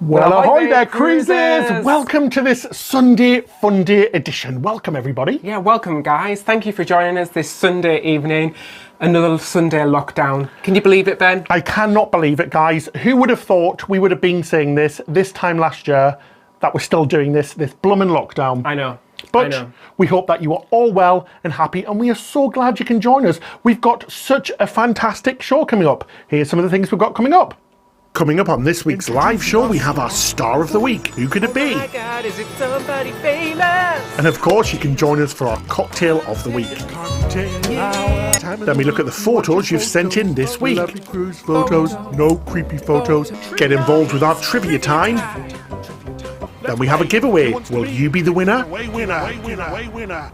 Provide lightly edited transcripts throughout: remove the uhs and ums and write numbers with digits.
Well, ahoy there, cruisers! Welcome to this Sunday Fun Day edition. Welcome, everybody. Yeah, welcome, guys. Thank you for joining us this Sunday evening. Another Sunday lockdown. Can you believe it, Ben? I cannot believe it, guys. Who would have thought we would have been saying this time last year, that we're still doing this blooming lockdown? I know. But we hope that you are all well and happy, and we are so glad you can join us. We've got such a fantastic show coming up. Here's some of the things we've got coming up. Coming up on this week's live show, we have our Star of the Week. Who could it be? Oh my God, is it somebody famous? And of course, you can join us for our Cocktail of the Week. Then we look at the photos you've sent in this week. Lovely cruise photos, no creepy photos. Get involved with our trivia time. Then we have a giveaway. Will you be the winner?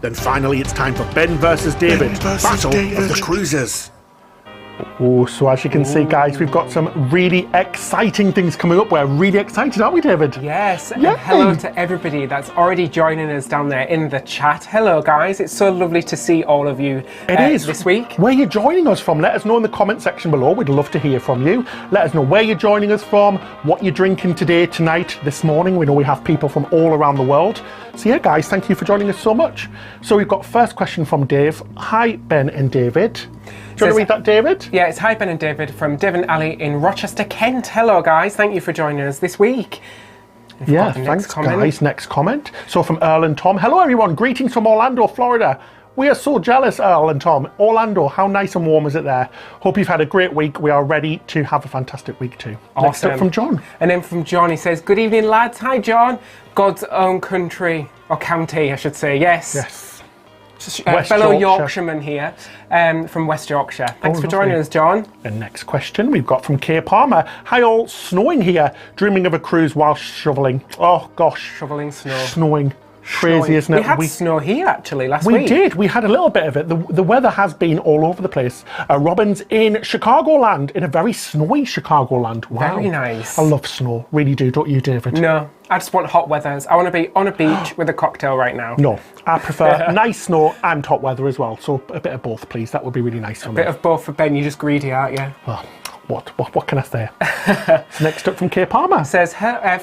Then finally, it's time for Ben versus David. Battle of the Cruisers. Oh, so as you can see, guys, we've got some really exciting things coming up. We're really excited, aren't we, David? Yes, and hello to everybody that's already joining us down there in the chat. Hello, guys. It's so lovely to see all of you this week. Where you're joining us from, let us know in the comment section below. We'd love to hear from you. Let us know where you're joining us from, what you're drinking today, tonight, this morning. We know we have people from all around the world. So yeah, guys, thank you for joining us so much. So we've got first question from Dave. Hi, Ben and David. Do you want to read that, David? Yeah, it's hi, Ben and David from Devon Alley in Rochester, Kent. Hello, guys. Thank you for joining us this week. Yeah, thanks, guys. Next comment. So from Earl and Tom. Hello, everyone. Greetings from Orlando, Florida. We are so jealous, Earl and Tom. Orlando, how nice and warm is it there? Hope you've had a great week. We are ready to have a fantastic week too. Awesome. Next up from John. And then from John, he says, good evening, lads. Hi, John. God's own country, or county, I should say. Yes. Fellow Yorkshireman here from West Yorkshire. Thanks for joining us, John. And next question we've got from Kay Palmer. Hi all, snowing here, dreaming of a cruise while shoveling. Oh gosh. Shoveling snow. Snowing. Crazy, isn't it? We had snow here actually last week. We did. We had a little bit of it. The weather has been all over the place. Robin's in Chicagoland, in a very snowy Chicagoland. Wow. Very nice. I love snow. Really do, don't you, David? No, I just want hot weathers. I want to be on a beach with a cocktail right now. No, I prefer nice snow and hot weather as well. So a bit of both, please. That would be really nice for me. A bit of both for Ben. You're just greedy, aren't you? Well, what can I say? Next up from Kay Palmer. Says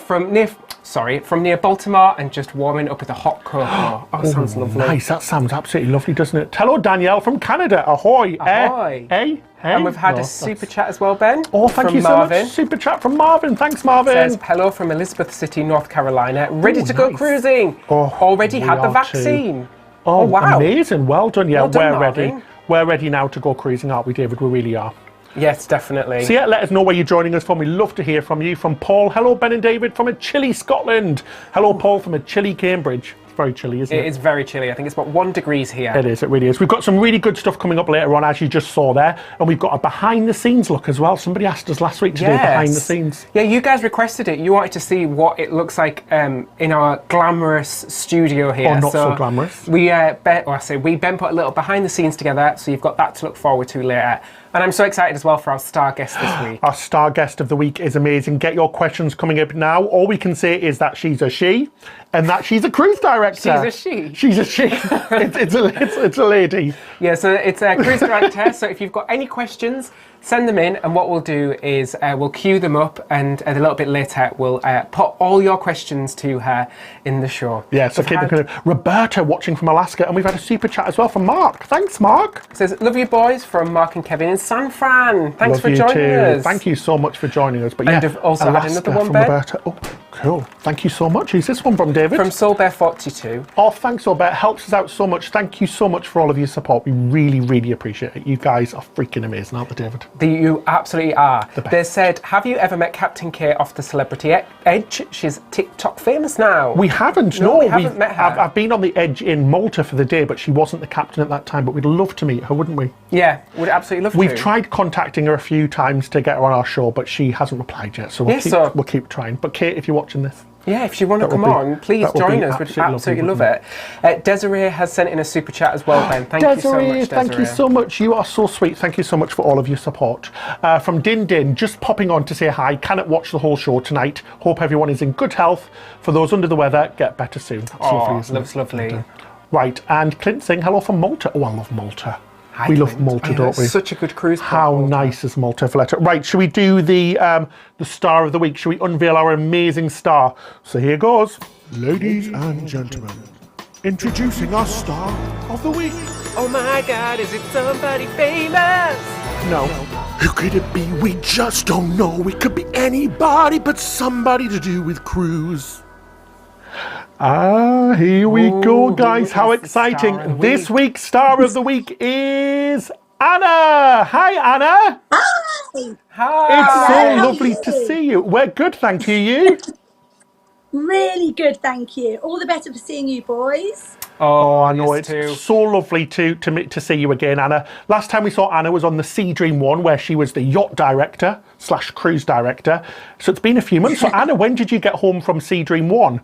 from near Baltimore and just warming up with a hot cocoa. Oh, sounds lovely. Nice, that sounds absolutely lovely, doesn't it? Hello, Danielle from Canada. Ahoy. Ahoy. Hey. And we've had a super chat as well, Ben. Oh, thank you so much. Super chat from Marvin. Thanks, Marvin. Says hello from Elizabeth City, North Carolina. Ready to go cruising. Oh, already had the vaccine. Oh, wow. Amazing. Well done. Yeah, well done, we're ready. We're ready now to go cruising, aren't we, David? We really are. Yes, definitely. So yeah, let us know where you're joining us from. We'd love to hear from you. From Paul. Hello, Ben and David from a chilly Scotland. Hello, Paul from a chilly Cambridge. It's very chilly, isn't it? It is very chilly. I think it's about 1 degree here. It is, it really is. We've got some really good stuff coming up later on, as you just saw there. And we've got a behind the scenes look as well. Somebody asked us last week to do behind the scenes. Yeah, you guys requested it. You wanted to see what it looks like in our glamorous studio here. Or not so glamorous. Ben put a little behind the scenes together, so you've got that to look forward to later. And I'm so excited as well for our star guest this week. Our star guest of the week is amazing. Get your questions coming up now. All we can say is that she's a she, and that she's a cruise director. She's a she. She's a she. it's a lady. Yeah, so it's a cruise director. So if you've got any questions, send them in, and what we'll do is we'll queue them up, and a little bit later we'll put all your questions to her in the show. Yeah, so keep looking at Roberta watching from Alaska, and we've had a super chat as well from Mark. Thanks, Mark. It says, love you boys from Mark and Kevin in San Fran. Thanks for joining us. Thank you so much for joining us. But and I've also had another one, from Ben. Roberta. Oh, cool. Thank you so much. Who's this one from, David? From Soulbear42. Oh, thanks, Soulbear. Helps us out so much. Thank you so much for all of your support. We really, really appreciate it. You guys are freaking amazing, aren't they, David? You absolutely are. They said, have you ever met Captain K off the Celebrity Edge? She's TikTok famous now. We haven't, no. We haven't met her. I've been on the Edge in Malta for the day, but she wasn't the captain at that time, but we'd love to meet her, wouldn't we? Yeah, we'd absolutely love to. We've tried contacting her a few times to get her on our show, but she hasn't replied yet, so we'll keep trying. But Kate, if you're watching this, yeah, if you want to come on, please join us. We'd absolutely love it. Desiree has sent in a super chat as well, Ben. Thank you so much, Desiree. Thank you so much. You are so sweet. Thank you so much for all of your support. From Din Din, just popping on to say hi. Cannot watch the whole show tonight. Hope everyone is in good health. For those under the weather, get better soon. Oh, looks lovely. Right, and Clint saying hello from Malta. Oh, I love Malta. We love Malta, don't we? Such a good cruise port. How nice is Malta, Valletta? Right, should we do the star of the week? Should we unveil our amazing star? So here goes. Ladies and gentlemen, introducing our star of the week. Oh my God, is it somebody famous? No. Who could it be? We just don't know. It could be anybody but somebody to do with cruise. Here we go, guys. How exciting. This week's star of the week is Anna. Hi, Anna. Hi. Hi. It's so lovely to see you. We're good, thank you. You? Really good, thank you. All the better for seeing you, boys. Oh, I know. It's too. so lovely to see you again, Anna. Last time we saw Anna was on the Sea Dream 1, where she was the yacht director / cruise director. So it's been a few months. So, Anna, when did you get home from Sea Dream 1?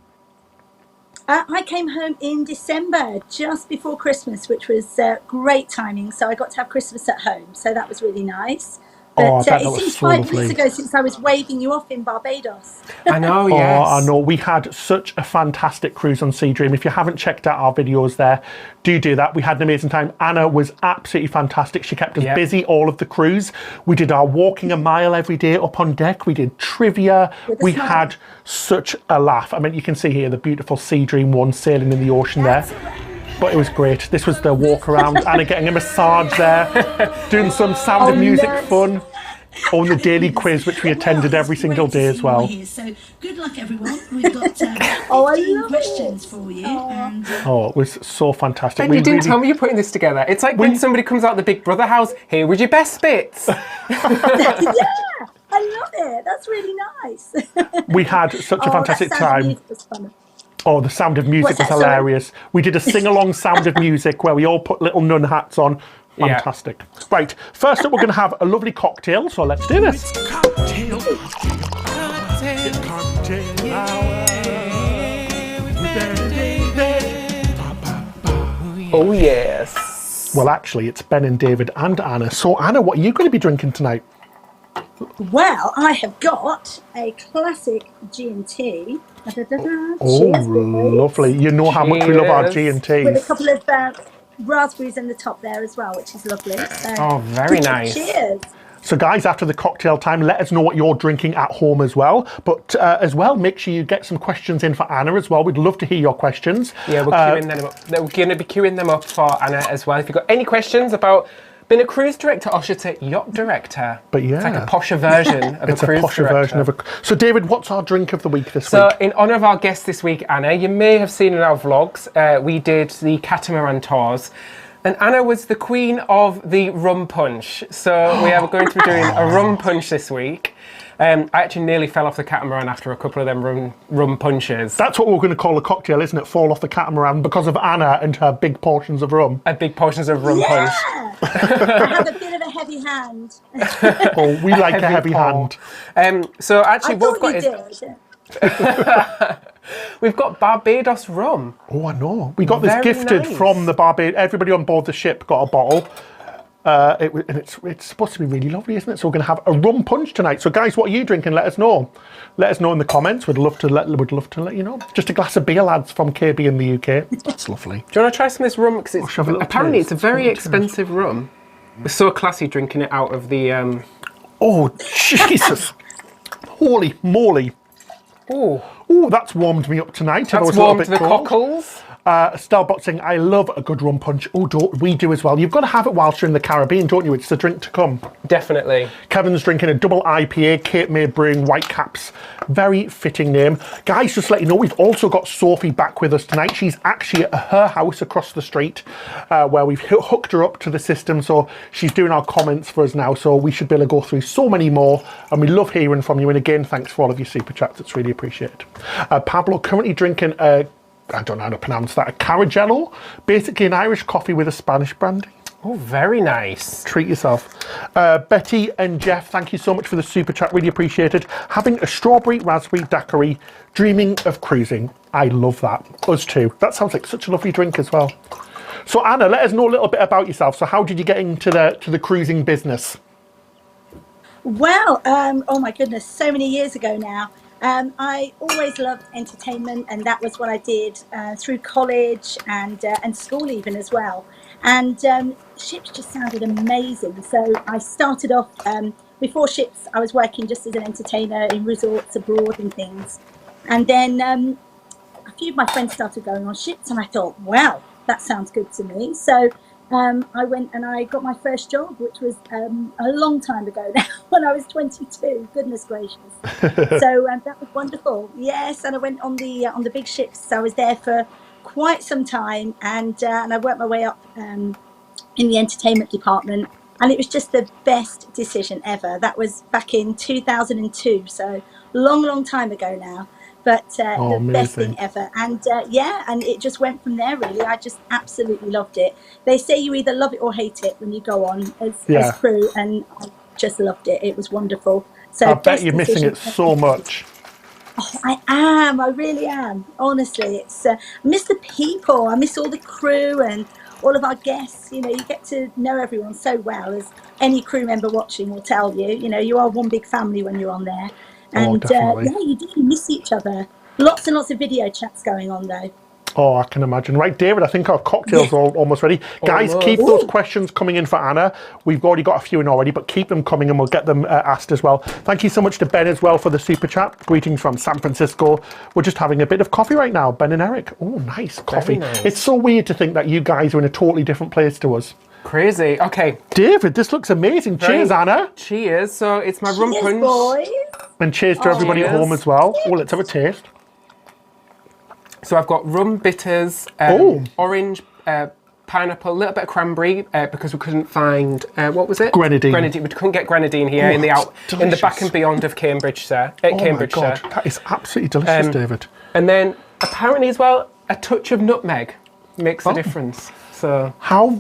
I came home in December, just before Christmas, which was great timing. So I got to have Christmas at home. So that was really nice. But it seems 5 weeks ago since I was waving you off in Barbados. I know, yes. Oh, I know. We had such a fantastic cruise on Sea Dream. If you haven't checked out our videos there, do that. We had an amazing time. Anna was absolutely fantastic. She kept us busy all of the cruise. We did our walking a mile every day up on deck. We did trivia. We had such a laugh. I mean, you can see here the beautiful Sea Dream 1 sailing in the ocean there. But it was great. This was the walk around. Anna getting a massage there, doing some Sound of Music fun. On the daily quiz, which we attended every single day as well. So good luck, everyone. We've got 15 questions for you. And, it was so fantastic. And you didn't tell me you're putting this together. It's like when somebody comes out the Big Brother house, here with your best bits. Yeah, I love it. That's really nice. We had such a fantastic time. Oh, the Sound of Music was hilarious. Sorry? We did a sing-along Sound of Music where we all put little nun hats on. Fantastic. Yeah. Right, first up we're going to have a lovely cocktail, so let's do this. Cocktail hour. Oh, yes. Well, actually, it's Ben and David and Anna. So, Anna, what are you going to be drinking tonight? Well, I have got a classic G&T. Oh, lovely. You know how much we love our G&Ts. With a couple of raspberries in the top there as well, which is lovely. So, very nice. Cheers. So guys, after the cocktail time, let us know what you're drinking at home as well. But as well, make sure you get some questions in for Anna as well. We'd love to hear your questions. Yeah, we're queuing them up. We're going to be queuing them up for Anna as well. If you've got any questions about being a cruise director, or I should say yacht director. But yeah. It's like a posher version of a cruise director. Version of a... So David, what's our drink of the week this week? So in honour of our guest this week, Anna, you may have seen in our vlogs, we did the catamaran tours. And Anna was the queen of the rum punch. So we are going to be doing a rum punch this week. I actually nearly fell off the catamaran after a couple of them rum punches. That's what we're going to call a cocktail, isn't it? Fall off the catamaran because of Anna and her big portions of rum. Big portions of rum punch. I have a bit of a heavy hand. Oh, we like a heavy hand. So actually what we've got is... We've got Barbados rum. Oh, I know. We got this gifted from the Barbados. Everybody on board the ship got a bottle. And it's supposed to be really lovely, isn't it? So we're going to have a rum punch tonight. So guys, what are you drinking? Let us know. Let us know in the comments. We'd love to let you know. Just a glass of beer, lads, from KB in the UK. That's lovely. Do you want to try some of this rum? Because apparently it's a very expensive rum. It's so classy drinking it out of the... Oh, Jesus. Holy moly. Oh, that's warmed me up tonight. That's warmed the cockles. Estelle Bot saying, I love a good rum punch. Oh, we do as well. You've got to have it whilst you're in the Caribbean, don't you? It's the drink to come. Definitely. Kevin's drinking a double IPA, Cape May Brewing Whitecaps. Very fitting name. Guys, just to let you know, we've also got Sophie back with us tonight. She's actually at her house across the street where we've hooked her up to the system. So she's doing our comments for us now. So we should be able to go through so many more. And we love hearing from you. And again, thanks for all of your super chats. It's really appreciated. Pablo currently drinking I don't know how to pronounce that, a Caragello, basically an Irish coffee with a Spanish brandy. Oh, very nice. Treat yourself. Betty and Jeff, thank you so much for the super chat, really appreciate it. Having a strawberry raspberry daiquiri, dreaming of cruising. I love that. Us too. That sounds like such a lovely drink as well. So Anna, let us know a little bit about yourself. So how did you get into the cruising business? Well, oh my goodness, so many years ago now. I always loved entertainment, and that was what I did through college and school even as well. And ships just sounded amazing. So I started off, before ships, I was working just as an entertainer in resorts abroad and things. And then a few of my friends started going on ships, and I thought, wow, that sounds good to me. So I went and I got my first job, which was a long time ago now, when I was 22. Goodness gracious! So that was wonderful. Yes, and I went on the big ships. So I was there for quite some time, and I worked my way up in the entertainment department, and it was just the best decision ever. That was back in 2002, so long time ago now. But the best thing ever. And and it just went from there, really. I just absolutely loved it. They say you either love it or hate it when you go on as crew, and I just loved it. It was wonderful. So I bet you're missing it so much. Oh, I am. I really am. Honestly, it's I miss the people. I miss all the crew and all of our guests. You know, you get to know everyone so well, as any crew member watching will tell you. You know, you are one big family when you're on there. And you do miss each other. Lots and lots of video chats going on though. Oh, I can imagine. Right, David, I think our cocktails are almost ready. Guys, keep those questions coming in for Anna. We've already got a few in already, but keep them coming and we'll get them asked as well. Thank you so much to Ben as well for the super chat. Greetings from San Francisco. We're just having a bit of coffee right now, Ben and Eric. Oh, nice coffee. Nice. It's so weird to think that you guys are in a totally different place to us. Crazy. Okay. David, this looks amazing. Cheers, Anna. Cheers. So it's my rum punch. Boys. And cheers to everybody at home as well. Oh, let's have a taste. So I've got rum bitters, orange, pineapple, a little bit of cranberry because we couldn't find what was it? Grenadine. Grenadine. We couldn't get grenadine here in the back and beyond of Cambridgeshire. Cambridgeshire. My God, that is absolutely delicious, David. And then apparently as well, a touch of nutmeg makes a difference. So how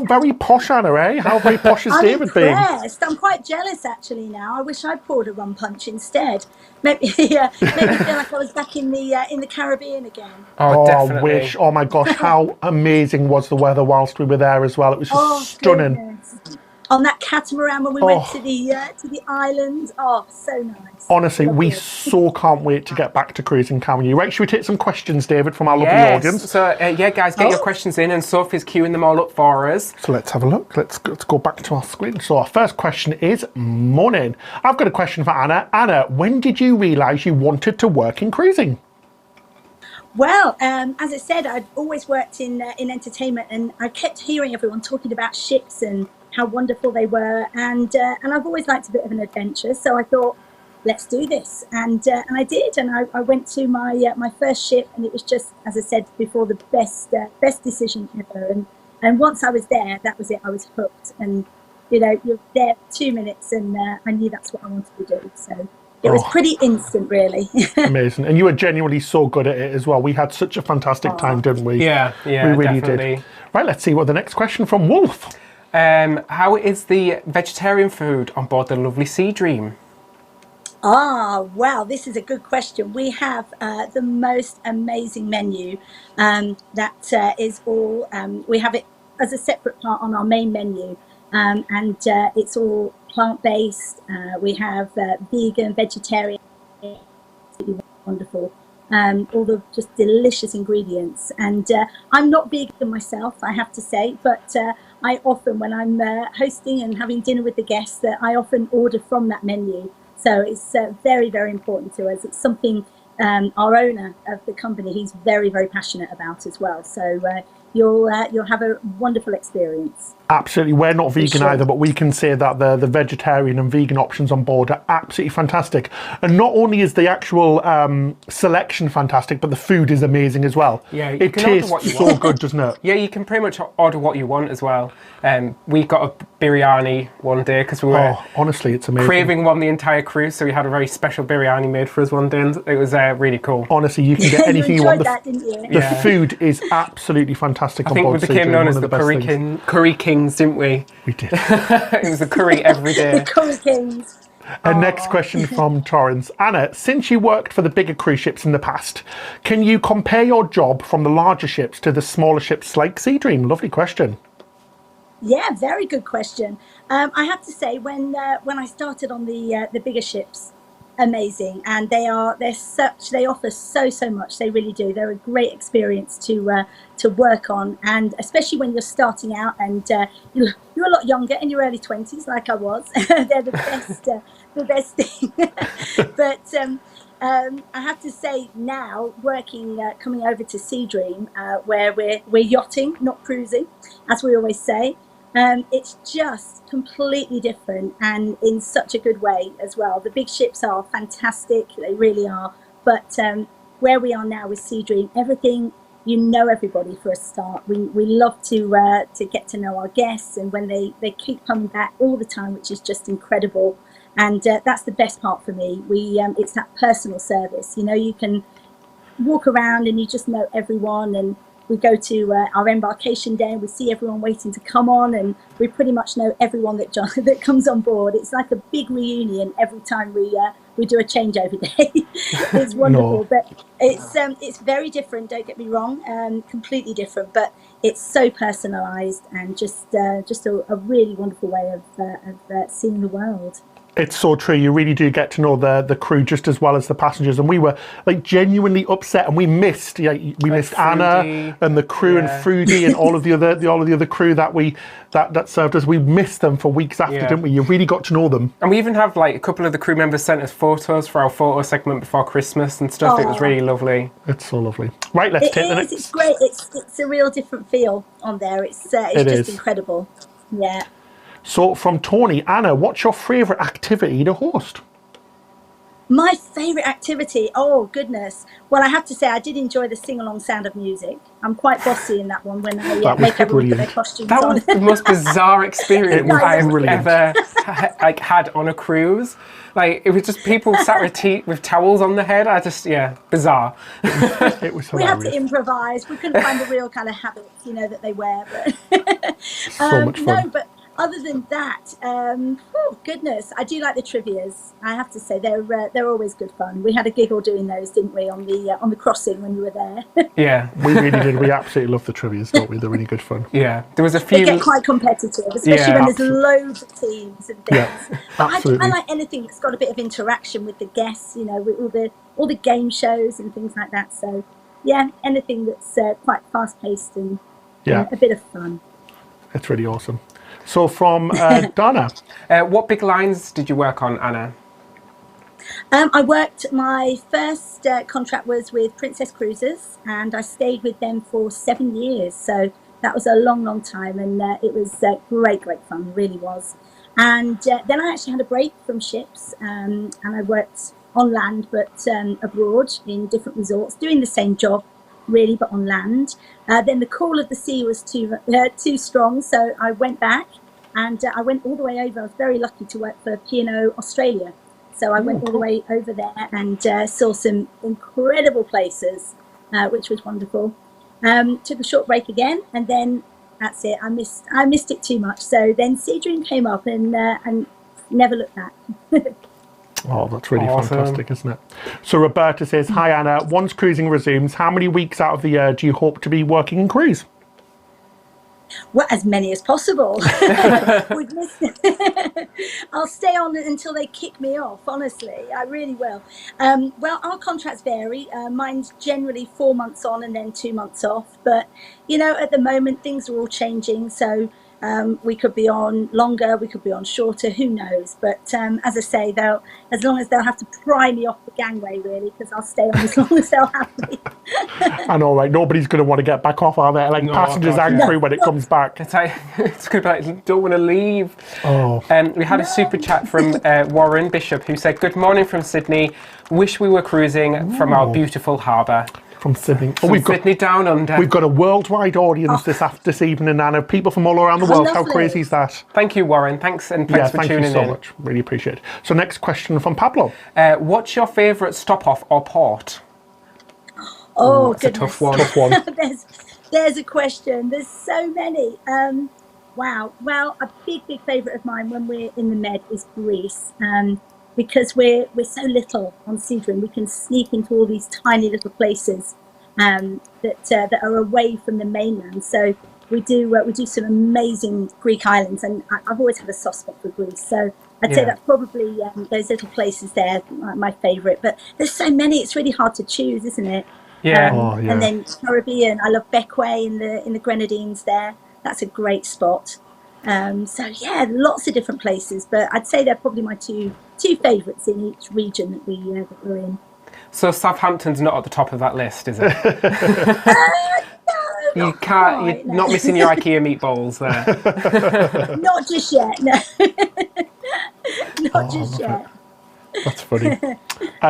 very posh, Anna, eh? How very posh has David been? I'm quite jealous actually now. I wish I poured a rum punch instead. Maybe feel like I was back in the Caribbean again. Oh, definitely. I wish. Oh my gosh, how amazing was the weather whilst we were there as well? It was just stunning. Goodness. On that catamaran when we went to the island. Oh, so nice. Honestly, we so can't wait to get back to cruising, can we? Right, should we take some questions, David, from our lovely audience? So, guys, get your questions in, and Sophie's queuing them all up for us. So let's have a look. Let's go back to our screen. So our first question is, morning. I've got a question for Anna. Anna, when did you realise you wanted to work in cruising? Well, as I said, I'd always worked in entertainment, and I kept hearing everyone talking about ships and how wonderful they were, and I've always liked a bit of an adventure, so I thought, let's do this, and I did, and I went to my first ship, and it was just, as I said before, the best decision ever, and once I was there, that was it. I was hooked, and you know, you're there 2 minutes, and I knew that's what I wanted to do, so. It was pretty instant, really. Amazing. And you were genuinely so good at it as well. We had such a fantastic time, didn't we? Yeah, we really did. Right, let's see what the next question from Wolf. How is the vegetarian food on board the lovely Sea Dream? Wow, this is a good question. We have the most amazing menu that is all, we have it as a separate part on our main menu, and it's all plant-based. We have vegan, vegetarian, wonderful. All the just delicious ingredients. And I'm not vegan myself, I have to say, but I often, when I'm hosting and having dinner with the guests, I often order from that menu. So it's very, very important to us. It's something our owner of the company, he's very, very passionate about as well. So you'll have a wonderful experience. Absolutely. We're not vegan either, but we can say that the vegetarian and vegan options on board are absolutely fantastic. And not only is the actual selection fantastic, but the food is amazing as well. Yeah, it tastes so good, doesn't it? Yeah, you can pretty much order what you want as well. We got a biryani one day because we were honestly, it's amazing. Craving one the entire cruise, so we had a very special biryani made for us one day, and it was really cool. Honestly, you can get anything you want. Didn't you? The food is absolutely fantastic. I think we became known as the Curry Kings, didn't we? We did. It was a curry every day. The Curry Kings. And next question from Torrance. Anna, since you worked for the bigger cruise ships in the past, can you compare your job from the larger ships to the smaller ships like Sea Dream? Lovely question. Yeah, very good question. I have to say, when I started on the bigger ships, amazing, and they offer so much. They really do. They're a great experience to work on, and especially when you're starting out and you're a lot younger, in your early 20s like I was. They're the best thing. But I have to say now, working coming over to Sea Dream, where we're yachting, not cruising, as we always say. It's just completely different, and in such a good way as well. The big ships are fantastic, they really are. But where we are now with Sea Dream, everything, you know everybody for a start. We love to get to know our guests, and when they keep coming back all the time, which is just incredible. And that's the best part for me. It's that personal service. You know, you can walk around and you just know everyone, and we go to our embarkation day and we see everyone waiting to come on, and we pretty much know everyone that comes on board. It's like a big reunion every time we do a changeover day. It's wonderful. No. But it's very different, don't get me wrong, completely different, but it's so personalised and just a really wonderful way of seeing the world. It's so true. You really do get to know the crew just as well as the passengers, and we were like genuinely upset, and we missed Anna and the crew and Fruity and all of the other crew that served us. We missed them for weeks after, didn't we? You really got to know them. And we even have like a couple of the crew members sent us photos for our photo segment before Christmas and stuff. It was really lovely. It's so lovely. Right, let's take the next. It's great. It's a real different feel on there. It's just incredible. Yeah. So from Tony, Anna, what's your favourite activity to host? My favourite activity? Oh, goodness. Well, I have to say I did enjoy the sing-along Sound of Music. I'm quite bossy in that one when I make everyone put their costumes on. That was the most bizarre experience I've ever had on a cruise. Like, it was just people sat with towels on their head. Bizarre. It was hilarious. We had to improvise. We couldn't find the real kind of habits, that they wear. But so much fun. No, but other than that, goodness, I do like the trivias. I have to say they're always good fun. We had a giggle doing those, didn't we, on the crossing when you were there? Yeah, we really did. We absolutely love the trivias, don't we? They're really good fun. Yeah, there was a few. They get quite competitive, especially when there's loads of teams and things. Yeah, absolutely. I like anything that's got a bit of interaction with the guests, with all the game shows and things like that. So yeah, anything that's quite fast paced and a bit of fun. It's really awesome. So from Donna. What big lines did you work on, Anna? My first contract was with Princess Cruises, and I stayed with them for 7 years. So that was a long time, and it was great fun, really was. And then I actually had a break from ships, and I worked on land, but abroad in different resorts, doing the same job, really, but on land. Then the call of the sea was too strong, so I went back, and I went all the way over. I was very lucky to work for P&O Australia, so I went all the way over there and saw some incredible places, which was wonderful. Took a short break again, and then that's it. I missed it too much. So then Sea Dream came up, and never looked back. Oh, that's really fantastic, isn't it? So Roberta says, hi Anna, once cruising resumes, how many weeks out of the year do you hope to be working in cruise? Well, as many as possible. I'll stay on until they kick me off, honestly. I really will. Well, our contracts vary. Mine's generally 4 months on and then 2 months off. But, at the moment, things are all changing. So we could be on longer, we could be on shorter, who knows? But as I say, as long as they'll have to pry me off the gangway, really, because I'll stay on as long as they'll have me. I know, right? Nobody's going to want to get back off, are they? Like passengers and crew when it comes back. It's going to be like, don't want to leave. Oh. We had a super chat from Warren Bishop, who said, good morning from Sydney. Wish we were cruising from our beautiful harbour. From Sydney. Sydney down under. We've got a worldwide audience this evening, Anna. People from all around the world. How crazy is that? Thank you, Warren. Thanks for tuning in. Thank you so much. Really appreciate it. So next question from Pablo. What's your favourite stop-off or port? Oh, that's a tough one. There's a question. There's so many. Wow. Well, a big favourite of mine when we're in the Med is Greece. Because we're so little on Sea Dream, we can sneak into all these tiny little places that are away from the mainland. So we do some amazing Greek islands, and I've always had a soft spot for Greece. So I'd say that's probably those little places there, my favourite. But there's so many; it's really hard to choose, isn't it? Yeah. And then Caribbean, I love Beckway in the Grenadines. There, that's a great spot. So yeah, lots of different places. But I'd say they're probably my two favourites in each region that we're in. So Southampton's not at the top of that list, is it? No, you're not missing your IKEA meatballs there. Not just yet, no. Not just yet. That's funny.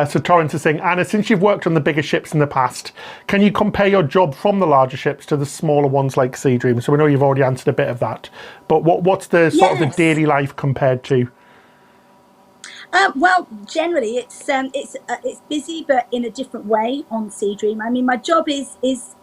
So Torrance is saying, Anna, since you've worked on the bigger ships in the past, can you compare your job from the larger ships to the smaller ones like Sea Dream? So we know you've already answered a bit of that, but what's the sort of the daily life compared to? Well, generally it's busy, but in a different way on Sea Dream. I mean, my job is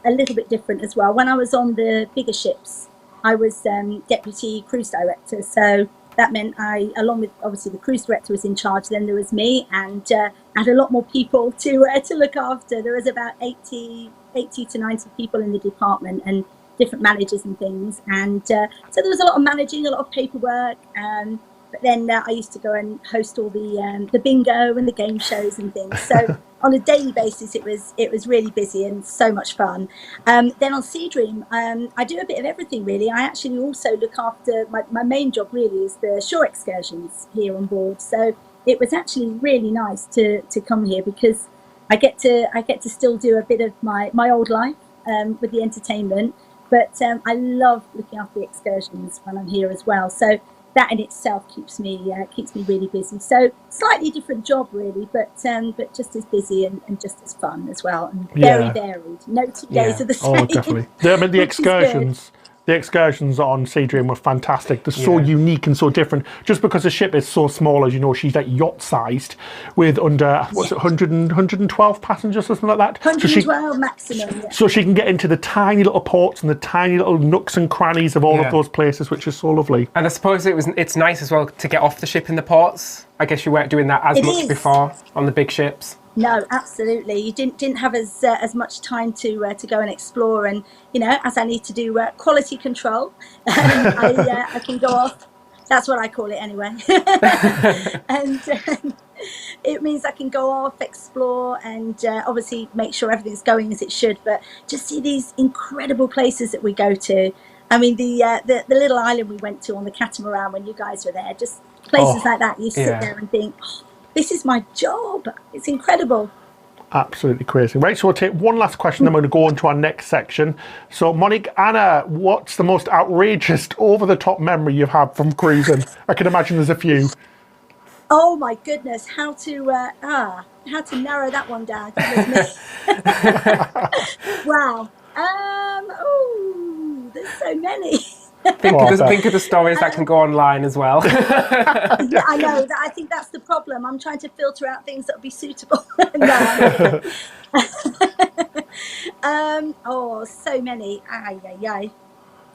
a little bit different as well. When I was on the bigger ships, I was deputy cruise director. So that meant I, along with obviously the cruise director was in charge, then there was me, and I had a lot more people to look after. There was about 80 to 90 people in the department and different managers and things. And so there was a lot of managing, a lot of paperwork. But then I used to go and host all the bingo and the game shows and things. So on a daily basis, it was really busy and so much fun. Then on Sea Dream, I do a bit of everything really. I actually also look after my main job really is the shore excursions here on board. So it was actually really nice to come here because I get to still do a bit of my old life with the entertainment. But I love looking after the excursions when I'm here as well. So that in itself keeps me really busy. So slightly different job really, but just as busy and just as fun as well, and very varied. No 2 days are the same. Oh, definitely. I mean, the excursions on Sea Dream were fantastic. They're so unique and so different. Just because the ship is so small, as you know, she's like yacht-sized with under, what's it, 112 passengers or something like that? 112 maximum, yeah. So she can get into the tiny little ports and the tiny little nooks and crannies of all of those places, which is so lovely. And I suppose it's nice as well to get off the ship in the ports. I guess you weren't doing that as much before on the big ships. No, absolutely. You didn't have as much time to go and explore, and as I need to do quality control, I can go off. That's what I call it anyway. And it means I can go off, explore, and obviously make sure everything's going as it should. But just see these incredible places that we go to. I mean, the little island we went to on the catamaran when you guys were there, just places like that. You sit there and think, this is my job. It's incredible. Absolutely crazy. Right, so we'll take one last question, then we're going to go on to our next section. So, Monique, Anna, what's the most outrageous, over-the-top memory you've had from cruising? I can imagine there's a few. Oh my goodness, how to narrow that one down. Wow. There's so many. Think of the stories that can go online as well. Yeah, I know. I think that's the problem. I'm trying to filter out things that will be suitable. So many.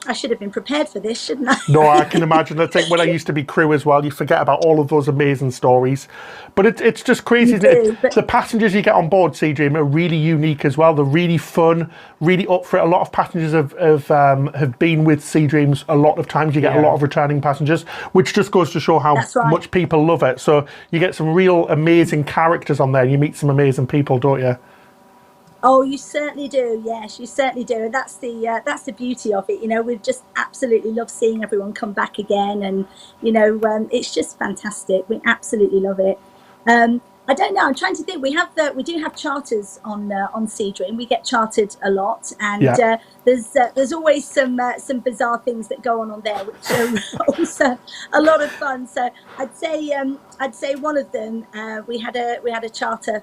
I should have been prepared for this, shouldn't I? No, I can imagine. That's like when I used to be crew as well. You forget about all of those amazing stories. But it's just crazy, isn't it? The passengers you get on board Sea Dream are really unique as well. They're really fun, really up for it. A lot of passengers have been with Sea Dreams a lot of times. You get a lot of returning passengers, which just goes to show how much people love it. So you get some real amazing characters on there. You meet some amazing people, don't you? Oh, you certainly do. Yes, you certainly do. And that's the beauty of it. We just absolutely love seeing everyone come back again, and it's just fantastic. We absolutely love it. I don't know. I'm trying to think. We do have charters on Sea Dream. We get chartered a lot, and there's always some bizarre things that go on there, which are also a lot of fun. So I'd say one of them. We had a charter.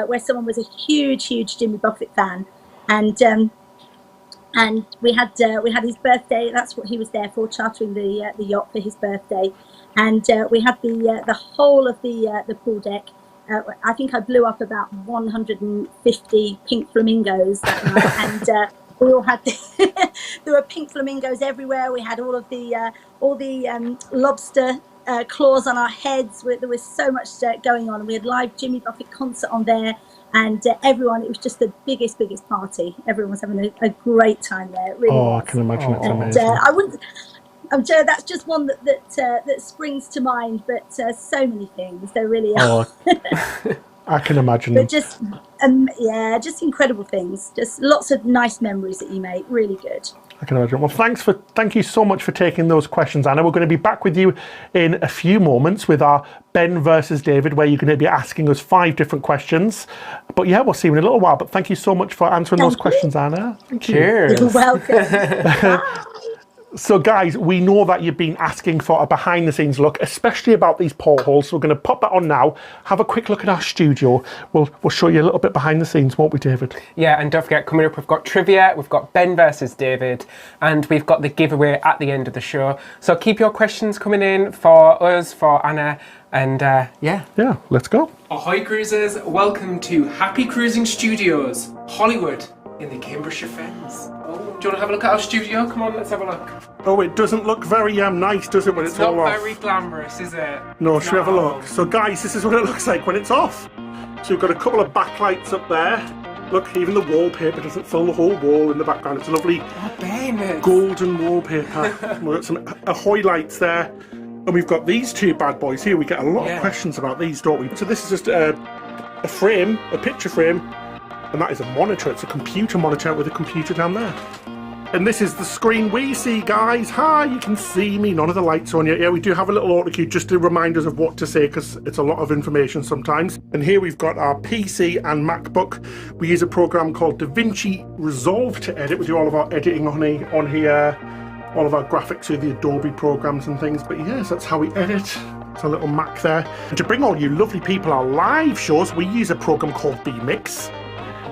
Where someone was a huge Jimmy Buffett fan, and we had his birthday. That's what he was there for, chartering the yacht for his birthday, and we had the whole of the pool deck. I think I blew up about 150 pink flamingos that night, and we all had there were pink flamingos everywhere. We had all the lobster claws on our heads. There was so much going on. We had live Jimmy Buffett concert on there, and everyone, it was just the biggest party. Everyone was having a great time there. It really was. I can imagine. It's amazing. I'm sure that's just one that springs to mind, but so many things, there really are. I can imagine. But just incredible things. Just lots of nice memories that you make. Really good. I can imagine. Well, thank you so much for taking those questions, Anna. We're going to be back with you in a few moments with our Ben versus David, where you're going to be asking us 5 different questions. But yeah, we'll see you in a little while. But thank you so much for answering those questions, Anna. Thank you. Cheers. You're welcome. So guys, we know that you've been asking for a behind the scenes look, especially about these portholes. So we're going to pop that on now. Have a quick look at our studio. We'll show you a little bit behind the scenes, won't we, David? Yeah, and don't forget, coming up, we've got trivia, we've got Ben versus David, and we've got the giveaway at the end of the show. So keep your questions coming in for us, for Anna, and yeah, let's go. Ahoy Cruisers, welcome to Happy Cruising Studios, Hollywood, in the Cambridgeshire Fens. Do you want to have a look at our studio? Come on, let's have a look. Oh, it doesn't look very nice, does it, when it's all off? It's not very glamorous, is it? No, should we have a look? So guys, this is what it looks like when it's off. So we've got a couple of backlights up there. Look, even the wallpaper doesn't fill the whole wall in the background. It's a lovely golden wallpaper. We've got some Ahoy lights there. And we've got these 2 bad boys here. We get a lot of questions about these, don't we? So this is just a frame, a picture frame. And that is a monitor. It's a computer monitor with a computer down there. And this is the screen we see, guys. Hi, you can see me. None of the lights are on yet. Yeah, we do have a little auto cue just to remind us of what to say, because it's a lot of information sometimes. And here we've got our PC and MacBook. We use a program called DaVinci Resolve to edit. We do all of our editing on here, all of our graphics through the Adobe programs and things. But yes, that's how we edit. It's a little Mac there. And to bring all you lovely people our live shows, we use a program called bMix.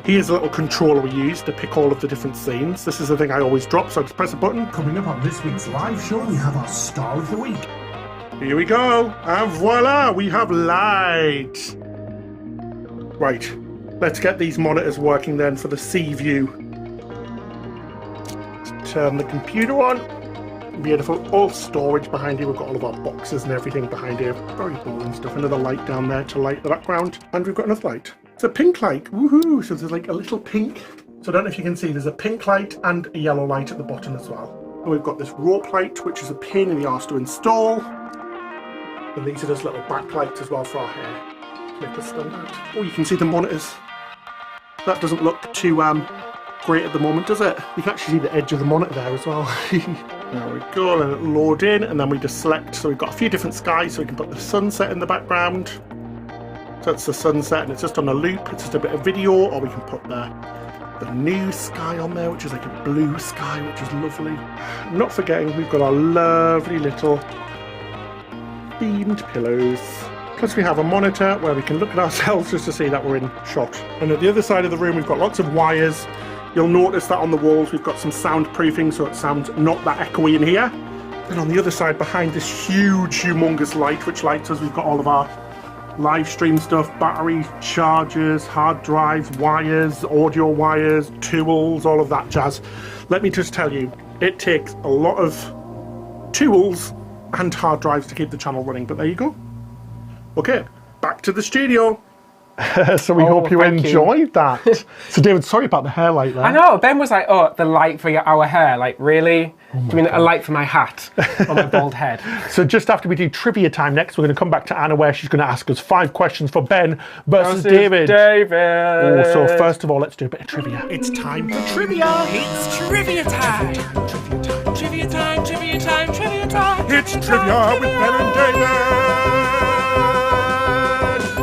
Here's a little controller we use to pick all of the different scenes. This is the thing I always drop, so I just press a button. Coming up on this week's live show, we have our star of the week. Here we go, and voila, we have light. Right, let's get these monitors working then for the sea view. Turn the computer on. Beautiful, all storage behind here. We've got all of our boxes and everything behind here. Very boring stuff. Another light down there to light the background. And we've got another light. It's a pink light, woohoo! So there's like a little pink. So I don't know if you can see, there's a pink light and a yellow light at the bottom as well. And we've got this rope light, which is a pain in the arse to install. And these are just little backlights as well for our hair. Make us stand out. Oh, you can see the monitors. That doesn't look too great at the moment, does it? You can actually see the edge of the monitor there as well. There we go, and it'll load in, and then we just select. So we've got a few different skies, so we can put the sunset in the background. So it's the sunset and it's just on a loop. It's just a bit of video, or we can put the new sky on there, which is like a blue sky, which is lovely. Not forgetting, we've got our lovely little themed pillows. Plus we have a monitor where we can look at ourselves just to see that we're in shot. And at the other side of the room, we've got lots of wires. You'll notice that on the walls, we've got some soundproofing, so it sounds not that echoey in here. And on the other side, behind this huge, humongous light, which lights us, we've got all of our live stream stuff, batteries, chargers, hard drives, wires, audio wires, tools, all of that jazz. Let me just tell you, it takes a lot of tools and hard drives to keep the channel running, but there you go. Okay, back to the studio. So we hope you enjoyed that. So David, sorry about the hair light there. I know, Ben was like, oh, the light for our hair, like really? Do you mean a light for my hat on my bald head? So just after we do trivia time next, we're going to come back to Anna where she's going to ask us 5 questions for Ben versus David. Oh, so first of all, let's do a bit of trivia. It's time for trivia. It's trivia time. Trivia time, trivia time, trivia time. It's trivia with Ben and David.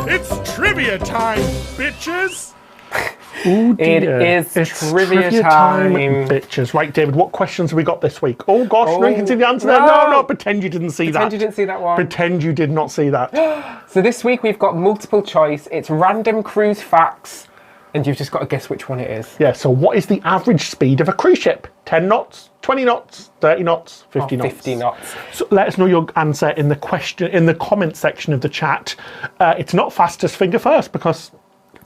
It's trivia time, bitches. Oh dear. It's trivia time, bitches. Right, David, what questions have we got this week? Oh gosh, no, you can see the answer there. No, pretend you didn't see that. Pretend you didn't see that one. Pretend you did not see that. So this week we've got multiple choice. It's random cruise facts, and you've just got to guess which one it is. Yeah, so what is the average speed of a cruise ship? 10 knots, 20 knots, 30 knots, 50 knots. 50 knots. So let us know your answer in the comment section of the chat. It's not fastest finger first, because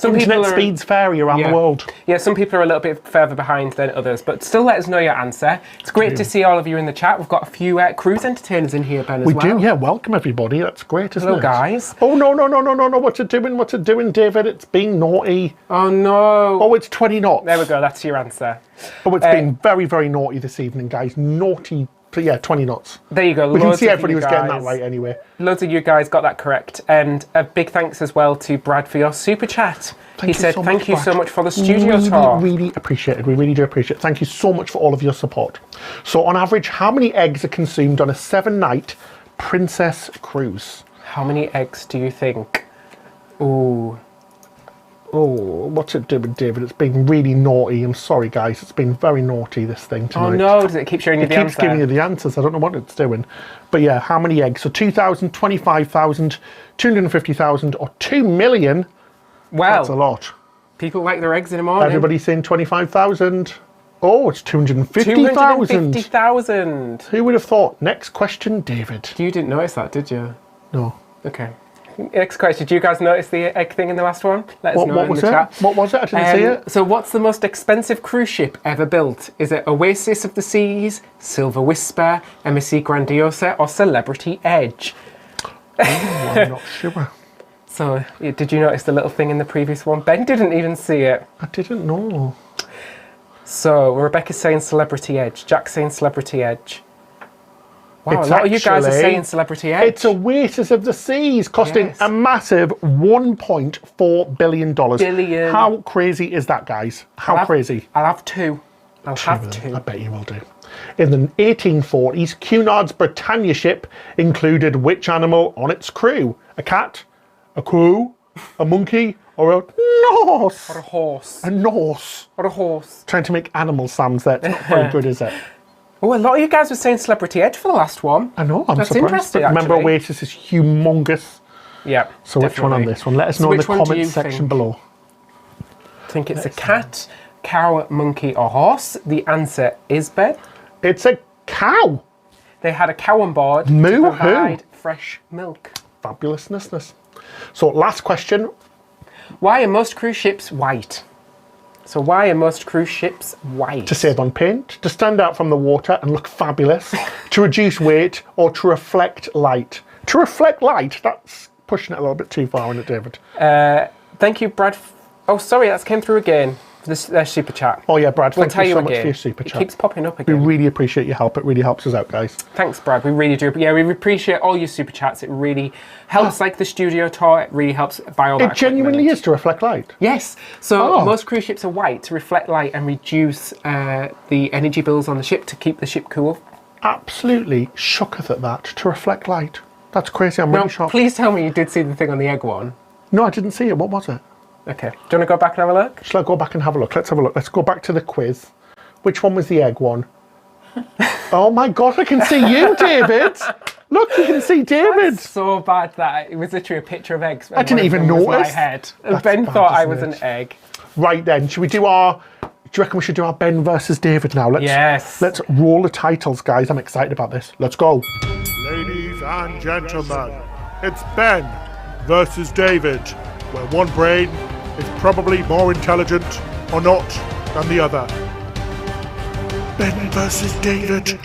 internet speeds vary around the world. Yeah, some people are a little bit further behind than others, but still let us know your answer. It's great to see all of you in the chat. We've got a few cruise entertainers in here, Ben, as well. We do, yeah. Welcome, everybody. That's great, isn't it? Hello, guys. Oh, no. What's it doing, David? It's being naughty. Oh, no. Oh, it's 20 knots. There we go. That's your answer. Oh, it's been very, very naughty this evening, guys. Naughty So yeah, 20 knots. There you go. We can see everybody was getting that right anyway. Loads of you guys got that correct. And a big thanks as well to Brad for your super chat. He said, thank you so much for the studio tour. Really appreciate it. We really do appreciate it. Thank you so much for all of your support. So on average, how many eggs are consumed on a 7-night Princess cruise? How many eggs do you think? Ooh. Oh, what's it doing, David? It's been really naughty. I'm sorry, guys. It's been very naughty, this thing tonight. Oh, no. Does it keep showing you the answer? It keeps giving you the answers. I don't know what it's doing. But yeah, how many eggs? So 2,000, 25,000, 250,000 or 2 million? Well, that's a lot. People like their eggs in the morning. Everybody's saying 25,000. Oh, it's 250,000. 250,000. Who would have thought? Next question, David. You didn't notice that, did you? No. Okay. Next question. Did you guys notice the egg thing in the last one? Let us know what in was the chat. What was it? I didn't see it. So what's the most expensive cruise ship ever built? Is it Oasis of the Seas, Silver Whisper, MSC Grandiosa or Celebrity Edge? Oh, I'm not sure. So did you notice the little thing in the previous one? Ben didn't even see it. I didn't know. So Rebecca's saying Celebrity Edge. Jack's saying Celebrity Edge. Wow, It's a lot of you guys are saying Celebrity Edge. It's Oasis of the Seas, costing a massive $1.4 billion. Billion. How crazy is that, guys? How crazy? I'll have two. I'll have two. I bet you will do. In the 1840s, Cunard's Britannia ship included which animal on its crew? A cat, a crow, a monkey, or a horse? Or a horse. A horse. Or a horse. Trying to make animal sounds there. It's not very good, is it? Oh, a lot of you guys were saying Celebrity Edge for the last one. I know, I'm That's surprised. interesting, Remember, actually. Oasis is humongous. Yeah. So which one on this one? Let us know in the comments section below. I think it's a cat, cow, monkey or horse. The answer is, Ben? It's a cow. They had a cow on board to provide fresh milk. Fabulousness. So last question. Why are most cruise ships white? So why are most cruise ships white? To save on paint, to stand out from the water and look fabulous, to reduce weight, or to reflect light. To reflect light, that's pushing it a little bit too far, isn't it, David? Thank you, Brad. Oh, sorry, that's came through again. Their super chat. Oh yeah, Brad, thank you so much again. for your super chat. It keeps popping up again. We really appreciate your help. It really helps us out, guys. Thanks, Brad. We really do. Yeah, we appreciate all your super chats. It really helps, like the studio tour. It really helps buy all that. It genuinely is to reflect light. Yes. So most cruise ships are white to reflect light and reduce the energy bills on the ship to keep the ship cool. Absolutely shooketh at that. To reflect light. That's crazy. I'm really shocked. Please tell me you did see the thing on the egg one. No, I didn't see it. What was it? Okay. Do you want to go back and have a look? Shall I go back and have a look? Let's have a look. Let's go back to the quiz. Which one was the egg one? Oh my God, I can see you, David. Look, you can see David. That's so bad that it was literally a picture of eggs. I didn't even notice. My head. Ben thought I was an egg. Right then, should we do our... Do you reckon we should do our Ben versus David now? Yes. Let's roll the titles, guys. I'm excited about this. Let's go. Ladies and gentlemen, it's Ben versus David, where one brain is probably more intelligent or not than the other. Ben versus David.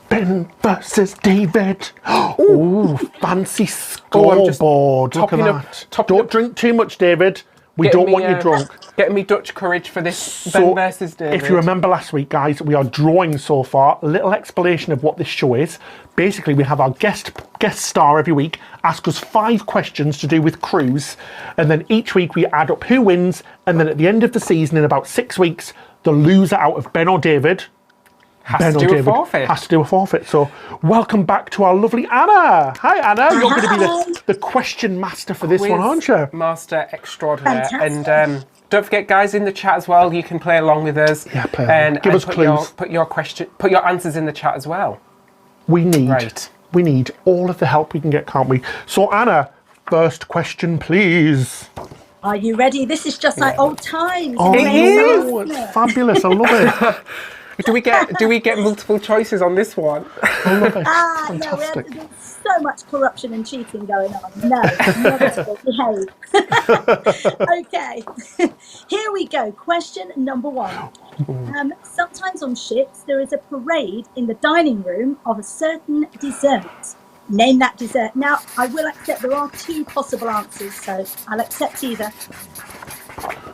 Ben versus David. Oh, fancy scoreboard. Look at that. Don't drink too much, David. We don't want you drunk. Getting me Dutch courage for this Ben versus David. If you remember last week, guys, we are drawing so far. A little explanation of what this show is. Basically, we have our guest star every week ask us 5 questions to do with cruise, and then each week we add up who wins, and then at the end of the season, in about 6 weeks, the loser out of Ben or David has to do a forfeit. Has to do a forfeit. So, welcome back to our lovely Anna. Hi, Anna. You're going to be the question master for this one, aren't you? Master extraordinaire. And don't forget, guys, in the chat as well, you can play along with us. Yeah, play along. And give us clues. Put your answers in the chat as well. We need all of the help we can get, can't we? So, Anna, first question, please. Are you ready? This is just like old times. Oh, it's fabulous. I love it. Do we get multiple choices on this one? I love it. Fantastic. No, there's so much corruption and cheating going on. No, never behave. Okay, here we go. Question number 1. Sometimes on ships there is a parade in the dining room of a certain dessert. Name that dessert. Now, I will accept there are 2 possible answers, so I'll accept either.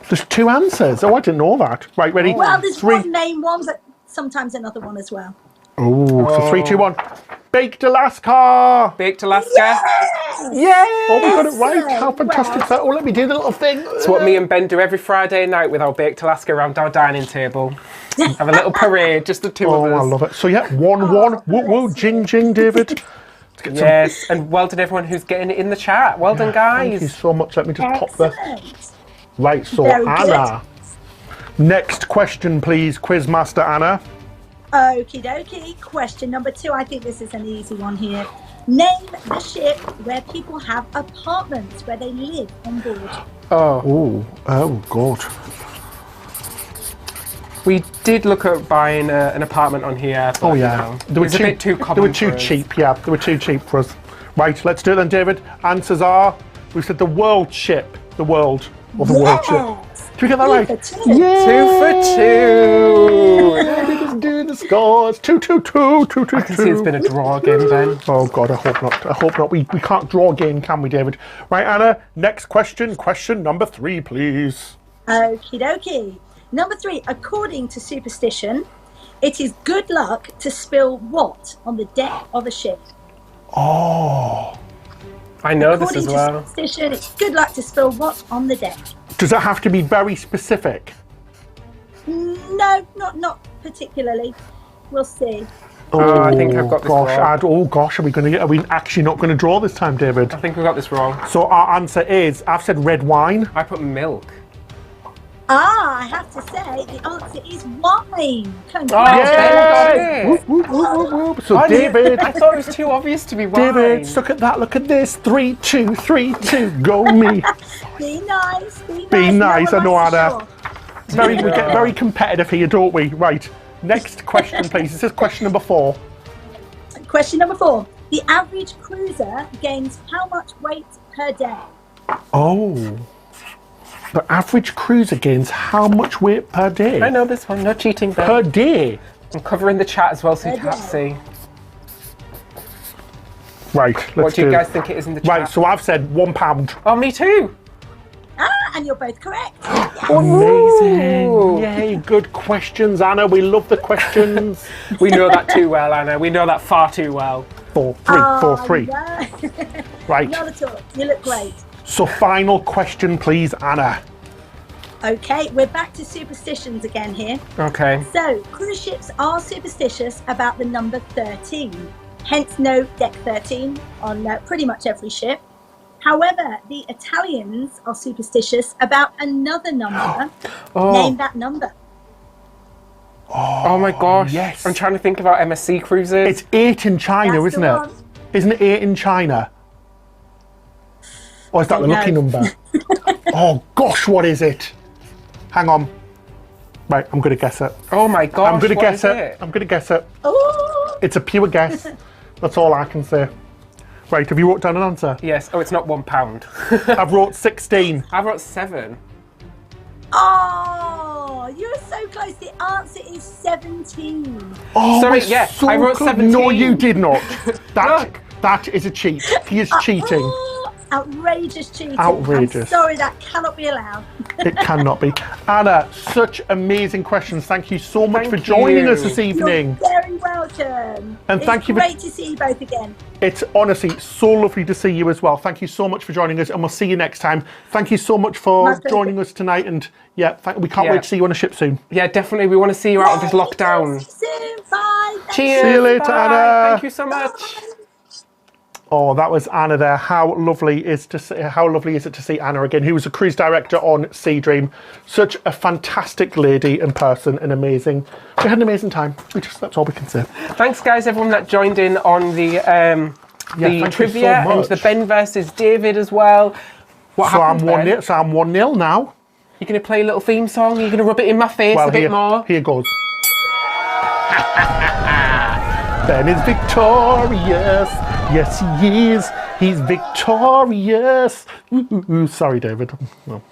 There's 2 answers. Oh, I didn't know that. Right, ready? Well, there's 3. one main one, but sometimes another one as well. Oh, so 3, 2, 1. Baked Alaska! Baked Alaska. Yeah! Oh, we got it right. How fantastic is that? Oh, let me do the little thing. It's what me and Ben do every Friday night with our Baked Alaska around our dining table. Have a little parade, just the two of us. Oh, I love it. So yeah, 1-1. Woo woo, jing jing, David. Yes, and well done everyone who's getting it in the chat. Well done, guys. Thank you so much. Let me just pop this. Right, so Very Anna. Next question, please, Quizmaster Anna. Okie dokie. Question number 2. I think this is an easy one here. Name the ship where people have apartments where they live on board. Oh God. We did look at buying an apartment on here. But, You know, it was a bit too common. They were too cheap, yeah. They were too cheap for us. Right, let's do it then, David. Answers are, we said the world ship. The world. Or the world ship. Did we get that right? 2 for 2. David is doing the scores. 2-2-2. I can see it's been a draw again, Ben. Oh God, I hope not. I hope not. We can't draw again, can we, David? Right, Anna, next question. Question number 3, please. Okie dokie. Number 3, according to superstition, it is good luck to spill what on the deck of a ship? Oh. I know this as well. According to superstition, it's good luck to spill what on the deck? Does that have to be very specific? No, not particularly. We'll see. Oh, I think I've got this wrong. Are we actually not going to draw this time, David? I think we got this wrong. So our answer is, I've said red wine. I put milk. I have to say, the answer is wine. Yay! Whoop, whoop, whoop, whoop, whoop. So David, I thought it was too obvious to be wine. David, look at that, look at this. 3, 2, 3, 2, go me. Be nice, be nice. Be nice, I know, Anna. Sure. We get very competitive here, don't we? Right, next question, please. This is question number 4. Question number 4. The average cruiser gains how much weight per day? Oh. The average cruiser gains how much weight per day? I know this one, no cheating there. Per day? I'm covering the chat as well so you can't see. Right, let's What do you guys think it is in the chat? Right, so I've said £1. Oh, me too. And you're both correct. Amazing. Yay, good questions, Anna. We love the questions. We know that too well, Anna. We know that far too well. 4-3. No. Right. Not at all. You look great. So final question, please, Anna. Okay, we're back to superstitions again here. Okay. So, cruise ships are superstitious about the number 13. Hence, no deck 13 on pretty much every ship. However, the Italians are superstitious about another number. Name that number. Oh my gosh. Yes. I'm trying to think about MSC Cruises. It's 8 in China, That's isn't the it? one. Isn't it 8 in China? Or is that the lucky number? Oh gosh, what is it? Hang on. Right, I'm going to guess it. Oh my gosh. I'm going to what guess is it. I'm going to guess it. Oh, It's a pure guess. That's all I can say. Right, have you wrote down an answer? Yes. Oh, it's not £1. I've wrote 16. I wrote 7. oh, you're so close. The answer is 17. Oh, Sorry, we're yeah, so I wrote close. 17. No, you did not. Look. That is a cheat. He is cheating. Oh, outrageous cheating. Outrageous. I'm sorry, that cannot be allowed. It cannot be. Anna, such amazing questions. Thank you so much Thank for joining you. us this evening. You're very welcome. And thank you for- Great to see you both again. It's honestly so lovely to see you as well. Thank you so much for joining us, and we'll see you next time. Thank you so much for My pleasure. joining us tonight, and yeah, we can't wait to see you on a ship soon. Yeah, definitely. We want to see you out of this lockdown. See you soon. Bye. Cheers. See you later, Bye. Anna. Thank you so much. Oh, that was Anna there. How lovely is it to see Anna again, who was a cruise director on Sea Dream. Such a fantastic lady in person and amazing. We had an amazing time. That's all we can say. Thanks, guys, everyone that joined in on the thank trivia you so and much. the Ben versus David as well. What So happened, Ben? I'm 1-0 now. You're going to play a little theme song? You're going to rub it in my face a bit more? Here goes. Ben is victorious. Yes, he is. He's victorious. Ooh, sorry, David. No.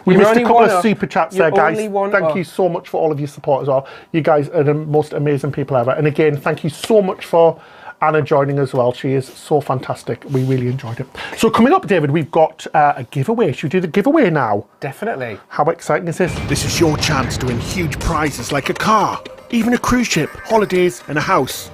We missed a couple of super chats there, guys. Thank you so much for all of your support as well. You guys are the most amazing people ever. And again, thank you so much for Anna joining as well. She is so fantastic. We really enjoyed it. So coming up, David, we've got a giveaway. Should we do the giveaway now? Definitely. How exciting is this? This is your chance to win huge prizes like a car, even a cruise ship, holidays, and a house.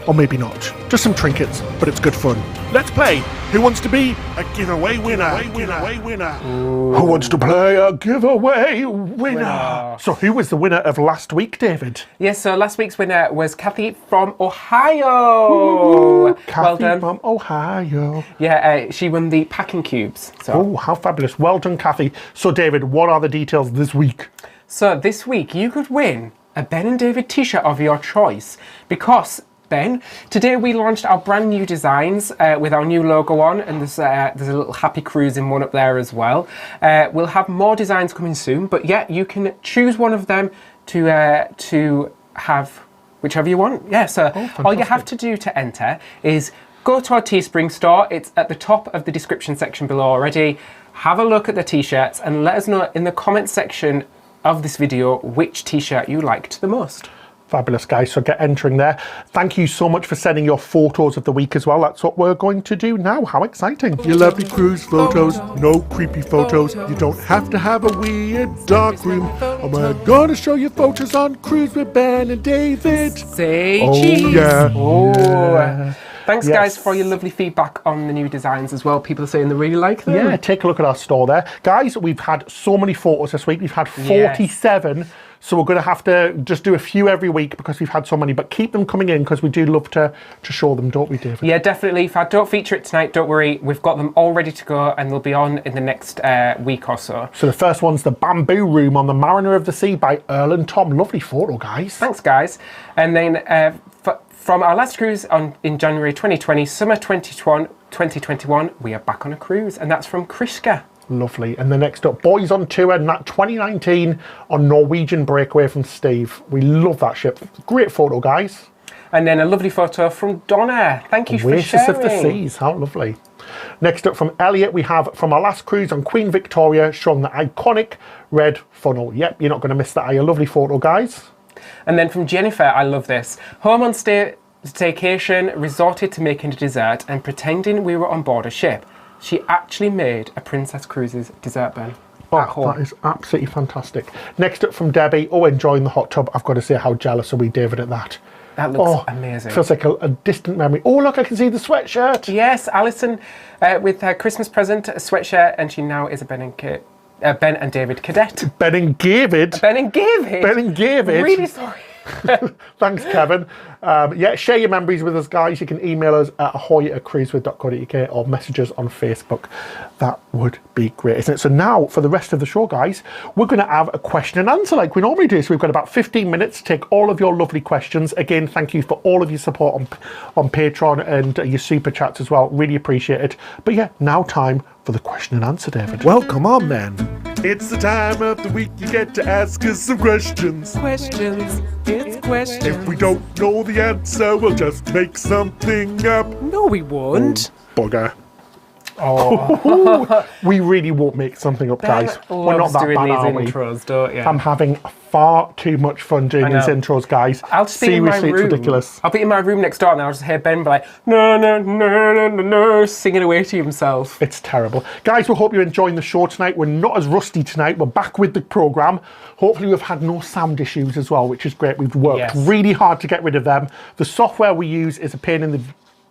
Or maybe not. Just some trinkets, but it's good fun. Let's play. Who wants to be a giveaway winner? Who wants to play a giveaway winner? So who was the winner of last week, David? Yes, so last week's winner was Kathy from Ohio. Ooh, Kathy from Ohio. Yeah, she won the packing cubes. So. Oh, how fabulous. Well done, Kathy. So David, what are the details this week? So this week you could win a Ben and David t-shirt of your choice because Ben, today we launched our brand new designs with our new logo on, and there's a little happy cruise in one up there as well. We'll have more designs coming soon, but yeah, you can choose one of them to have whichever you want. Yeah, so all you have to do to enter is go to our Teespring store. It's at the top of the description section below already. Have a look at the t-shirts and let us know in the comments section of this video which t-shirt you liked the most. Fabulous, guys. So get entering there. Thank you so much for sending your photos of the week as well. That's what we're going to do now. How exciting. Your lovely cruise photos, no creepy photos. You don't have to have a weird dark room. And we're gonna show you photos on Cruise with Ben and David. Say cheese. Yeah. Oh, yeah. Thanks, guys, for your lovely feedback on the new designs as well. People are saying they really like them. Yeah, take a look at our store there. Guys, we've had so many photos this week. We've had 47. Yes. So we're going to have to just do a few every week because we've had so many. But keep them coming in because we do love to show them, don't we, David? Yeah, definitely. If I don't feature it tonight, don't worry. We've got them all ready to go and they'll be on in the next week or so. So the first one's the Bamboo Room on the Mariner of the Sea by Earl and Tom. Lovely photo, guys. Thanks, guys. And then from our last cruise in January 2020, summer 2021, we are back on a cruise. And that's from Kriska. Lovely. And the next up, Boys on Tour, and that 2019 on Norwegian Breakaway from Steve. We love that ship. Great photo, guys. And then a lovely photo from Donna. Thank you for sharing. Oasis of the Seas. How lovely. Next up from Elliot, we have from our last cruise on Queen Victoria, showing the iconic red funnel. Yep, you're not going to miss that. A lovely photo, guys. And then from Jennifer, I love this. Home on staycation, resorted to making a dessert and pretending we were on board a ship. She actually made a Princess Cruises dessert, Ben. Oh, that is absolutely fantastic. Next up from Debbie, enjoying the hot tub. I've got to say, how jealous are we, David, at that? That looks amazing. Feels like a distant memory. Oh, look, I can see the sweatshirt. Yes, Alison with her Christmas present, a sweatshirt, and she now is a Ben and David cadet. Ben and David? Ben and David? Ben and David? Really sorry. Thanks, Kevin. Yeah, share your memories with us, guys. You can email us at ahoy@cruisewith.co.uk or message us on Facebook. That would be great, isn't it? So now, for the rest of the show, guys, we're going to have a question and answer like we normally do. So we've got about 15 minutes to take all of your lovely questions. Again, thank you for all of your support on Patreon and your super chats as well. Really appreciate it. But yeah, now time for the question and answer, David. Well, come on then. It's the time of the week you get to ask us some questions. It's questions. If we don't know the answer, we'll just make something up. No, we won't. Bugger. Oh, we really won't make something up, guys. We're not that bad, are we? Intros, don't you? I'm having far too much fun doing these intros, guys. I'll just be in my room. It's ridiculous. I'll be in my room next door and I'll just hear Ben be like, no, no, no, no, no, no, singing away to himself. It's terrible. Guys, we hope you're enjoying the show tonight. We're not as rusty tonight. We're back with the programme. Hopefully we've had no sound issues as well, which is great. We've worked really hard to get rid of them. The software we use is a pain in the...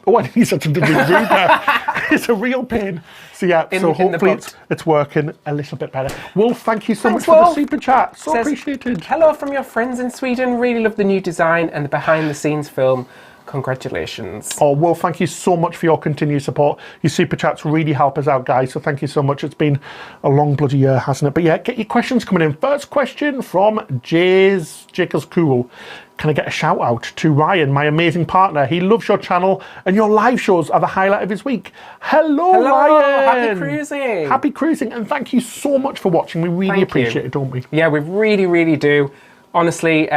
Oh, I didn't use such a rude there. It's a real pain. So yeah, so hopefully it's working a little bit better. Wolf, thank you so much for the super chat. So appreciated. Hello from your friends in Sweden. Really love the new design and the behind the scenes film. Congratulations. Oh, well, thank you so much for your continued support. Your super chats really help us out, guys. So thank you so much. It's been a long bloody year, hasn't it? But yeah, get your questions coming in. First question from Jacobs Cool. Can I get a shout out to Ryan, my amazing partner? He loves your channel and your live shows are the highlight of his week. Hello, Ryan. Happy cruising. Happy cruising. And thank you so much for watching. We really appreciate it, don't we? Yeah, we really, really do. Honestly,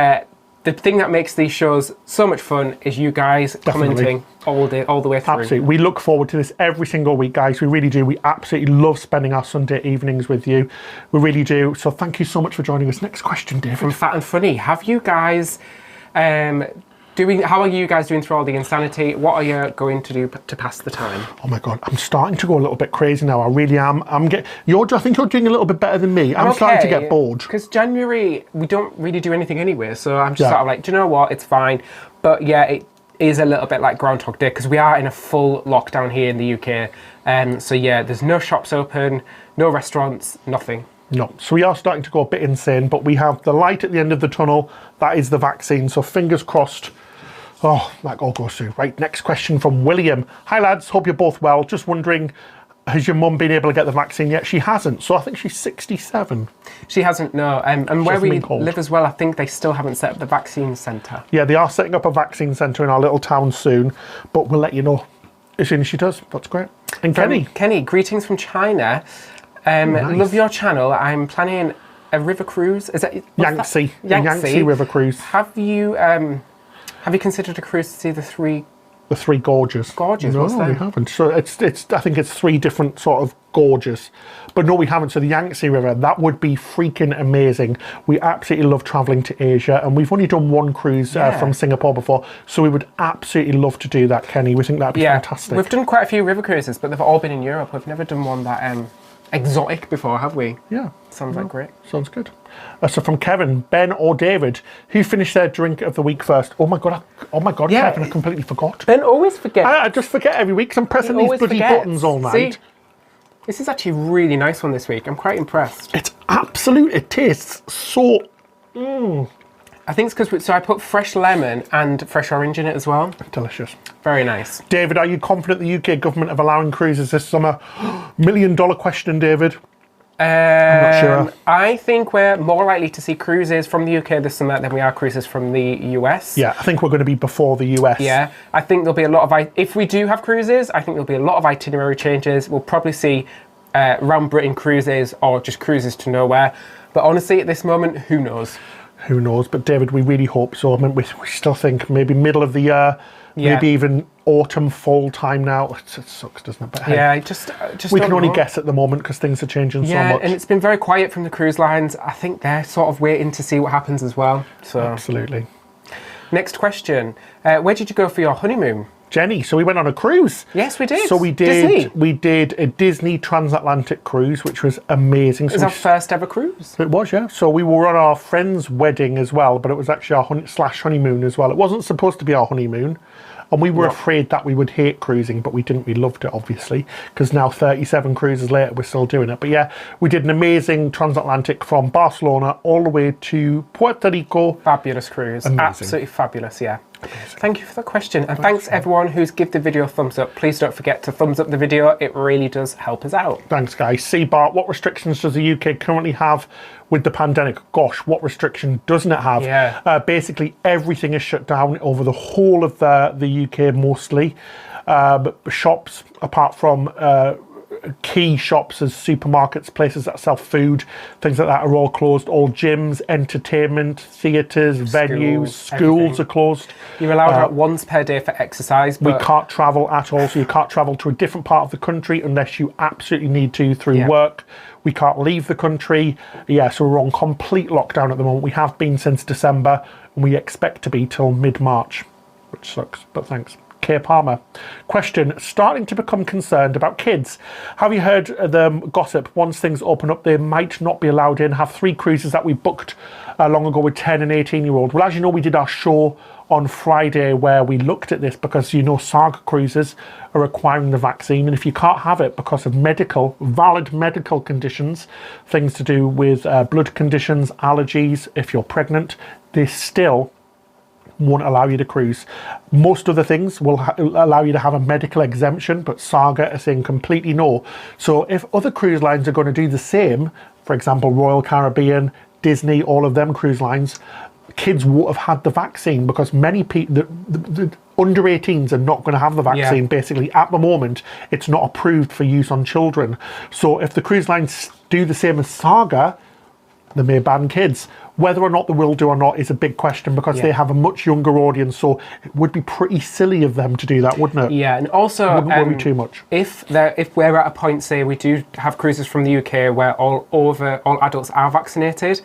the thing that makes these shows so much fun is you guys commenting all the way through. Absolutely. We look forward to this every single week, guys. We really do. We absolutely love spending our Sunday evenings with you. We really do. So thank you so much for joining us. Next question, David. From Fat and Funny. Have you guys How are you guys doing through all the insanity? What are you going to do to pass the time? Oh my God, I'm starting to go a little bit crazy now. I really am. I think you're doing a little bit better than me. I'm starting to get bored. Because January, we don't really do anything anyway. So I'm just sort of like, do you know what? It's fine. But yeah, it is a little bit like Groundhog Day because we are in a full lockdown here in the UK. So yeah, there's no shops open, no restaurants, nothing. No, so we are starting to go a bit insane, but we have the light at the end of the tunnel. That is the vaccine, so fingers crossed. Oh, that all goes through. Right, next question from William. Hi lads, hope you're both well. Just wondering, has your mum been able to get the vaccine yet? She hasn't, so I think she's 67. She hasn't, no. And where we live as well, I think they still haven't set up the vaccine centre. Yeah, they are setting up a vaccine centre in our little town soon, but we'll let you know as soon as she does. That's great. And Kenny, greetings from China. Nice. Love your channel. I'm planning a river cruise. Is that Yangtze River cruise? Have you considered a cruise to see the three gorges? No, we haven't. So I think it's 3 different sort of gorges, but no, we haven't. So the Yangtze River, that would be freaking amazing. We absolutely love traveling to Asia, and we've only done 1 cruise from Singapore before, so we would absolutely love to do that, Kenny. We think that'd be fantastic. We've done quite a few river cruises, but they've all been in Europe. We've never done one that exotic before, have we? Yeah. Sounds like great. Sounds good. So from Kevin, Ben or David, who finished their drink of the week first? Oh my God, yeah. Kevin, I completely forgot. Ben always forgets. I just forget every week because I'm pressing these bloody buttons all night. See, this is actually a really nice one this week. I'm quite impressed. It's absolute. It tastes so... I think it's because I put fresh lemon and fresh orange in it as well. Delicious. Very nice. David, are you confident the UK government of allowing cruises this summer? $1 million question, David. I'm not sure. I think we're more likely to see cruises from the UK this summer than we are cruises from the US. Yeah, I think we're going to be before the US. Yeah, I think there'll be a lot of... If we do have cruises, I think there'll be a lot of itinerary changes. We'll probably see round Britain cruises or just cruises to nowhere. But honestly, at this moment, who knows? Who knows? But David, we really hope so. I mean, we still think maybe middle of the year, maybe even autumn, fall time now. It sucks, doesn't it? But hey, yeah, just we can only guess at the moment because things are changing so much. And it's been very quiet from the cruise lines. I think they're sort of waiting to see what happens as well. So absolutely. Next question: where did you go for your honeymoon? Jenny, so we went on a cruise. Yes, we did. So we did. Disney. We did a Disney transatlantic cruise, which was amazing. It was our first ever cruise. It was, yeah. So we were on our friend's wedding as well, but it was actually our honeymoon as well. It wasn't supposed to be our honeymoon, and we were afraid that we would hate cruising, but we didn't. We loved it, obviously, because now 37 cruises later, we're still doing it. But yeah, we did an amazing transatlantic from Barcelona all the way to Puerto Rico. Fabulous cruise. Amazing. Absolutely fabulous, yeah. Amazing. Thank you for the question, and thanks everyone who's give the video a thumbs up. Please don't forget to thumbs up the video. It really does help us out. Thanks, guys. See, Bart, what restrictions does the UK currently have with the pandemic? Gosh, what restriction doesn't it have? Yeah. Basically, everything is shut down over the whole of the UK, mostly. But shops, apart from key shops as supermarkets, places that sell food, things like that, are all closed. All gyms, entertainment, theatres, venues, schools are closed. You're allowed out once per day for exercise. But we can't travel at all, so you can't travel to a different part of the country unless you absolutely need to through work. We can't leave the country. Yeah, so we're on complete lockdown at the moment. We have been since December, and we expect to be till mid-March, which sucks, but thanks. K. Palmer. Question: starting to become concerned about kids. Have you heard the gossip? Once things open up, they might not be allowed in. Have 3 cruises that we booked long ago with 10 and 18-year-olds. Well, as you know, we did our show on Friday where we looked at this because, you know, Saga Cruises are requiring the vaccine, and if you can't have it because of valid medical conditions, things to do with blood conditions, allergies, if you're pregnant, they still won't allow you to cruise. Most other things will allow you to have a medical exemption, but Saga are saying completely no. So if other cruise lines are going to do the same, for example, Royal Caribbean, Disney, all of them cruise lines, kids won't have had the vaccine because many people, the under 18s are not going to have the vaccine. Basically, at the moment, it's not approved for use on children. So if the cruise lines do the same as Saga, they may ban kids. Whether or not they will do or not is a big question because they have a much younger audience, so it would be pretty silly of them to do that, wouldn't it? Yeah, and also wouldn't worry too much. If we're at a point, say we do have cruises from the UK where all adults are vaccinated,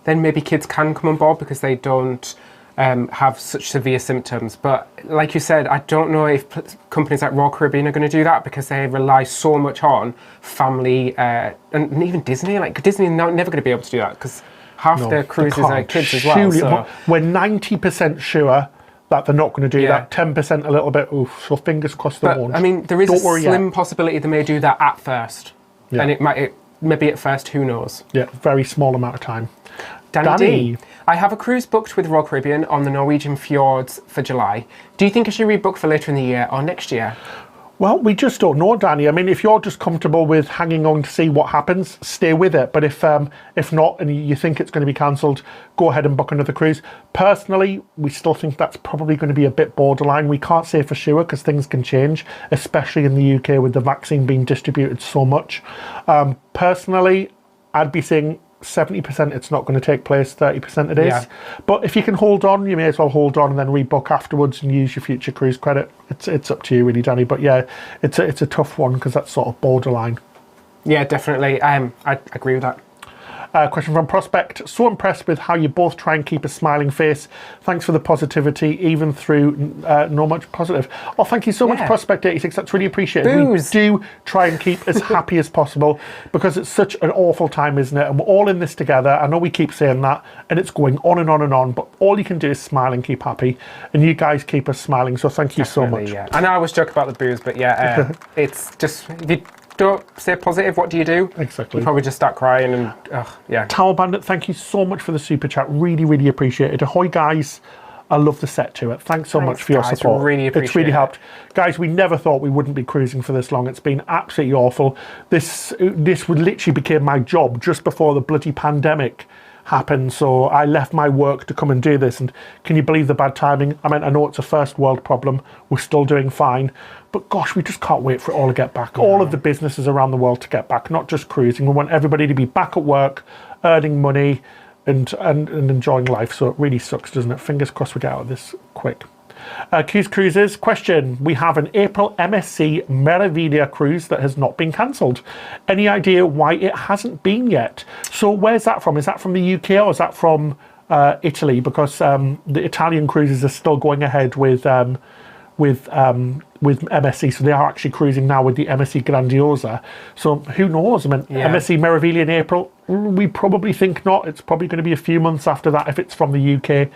then maybe kids can come on board because they don't have such severe symptoms. But like you said, I don't know if companies like Royal Caribbean are going to do that because they rely so much on family and even Disney. Like Disney are never going to be able to do that because half their cruises are kids as well. So. We're 90% sure that they're not going to do that. 10% a little bit. Oof. So fingers crossed they won't. I mean, there is a slim possibility they may do that at first, and it might maybe at first. Who knows? Yeah, very small amount of time. Danny D. I have a cruise booked with Royal Caribbean on the Norwegian fjords for July. Do you think I should rebook for later in the year or next year? Well, we just don't know, Danny. I mean, if you're just comfortable with hanging on to see what happens, stay with it. But if not, and you think it's going to be cancelled, go ahead and book another cruise. Personally, we still think that's probably going to be a bit borderline. We can't say for sure because things can change, especially in the UK with the vaccine being distributed so much. Personally, I'd be saying 70% it's not going to take place, 30% it is. Yeah. But if you can hold on, you may as well hold on and then rebook afterwards and use your future cruise credit. It's up to you really, Danny. But yeah, it's a tough one because that's sort of borderline. Yeah, definitely. I agree with that. Question from Prospect. So impressed with how you both try and keep a smiling face. Thanks for the positivity, even through not much positive. Oh, thank you so much, Prospect 86. That's really appreciated. Booze. We do try and keep as happy as possible because it's such an awful time, isn't it? And we're all in this together. I know we keep saying that, and it's going on and on and on. But all you can do is smile and keep happy. And you guys keep us smiling. So thank you so much. Yeah. I know I always joke about the booze, but yeah, it's just. Don't stay positive, what do you do? Exactly. You probably just start crying and, yeah. Towel Bandit, thank you so much for the super chat. Really, really appreciate it. Ahoy, guys. I love the set to it. Thanks so much for your support. Really appreciate it's really helped. Guys, we never thought we wouldn't be cruising for this long. It's been absolutely awful. This would literally became my job just before the bloody pandemic happened. So I left my work to come and do this. And can you believe the bad timing? I mean, I know it's a first world problem. We're still doing fine. But gosh, we just can't wait for it all to get back. Yeah. All of the businesses around the world to get back, not just cruising. We want everybody to be back at work, earning money and enjoying life. So it really sucks, doesn't it? Fingers crossed we get out of this quick. Cruises. Question. We have an April MSC Meraviglia cruise that has not been cancelled. Any idea why it hasn't been yet? So where's that from? Is that from the UK or is that from Italy? Because the Italian cruises are still going ahead with MSC, so they are actually cruising now with the MSC Grandiosa. So who knows? I mean, MSC Meraviglia in April, we probably think not. It's probably going to be a few months after that if it's from the UK.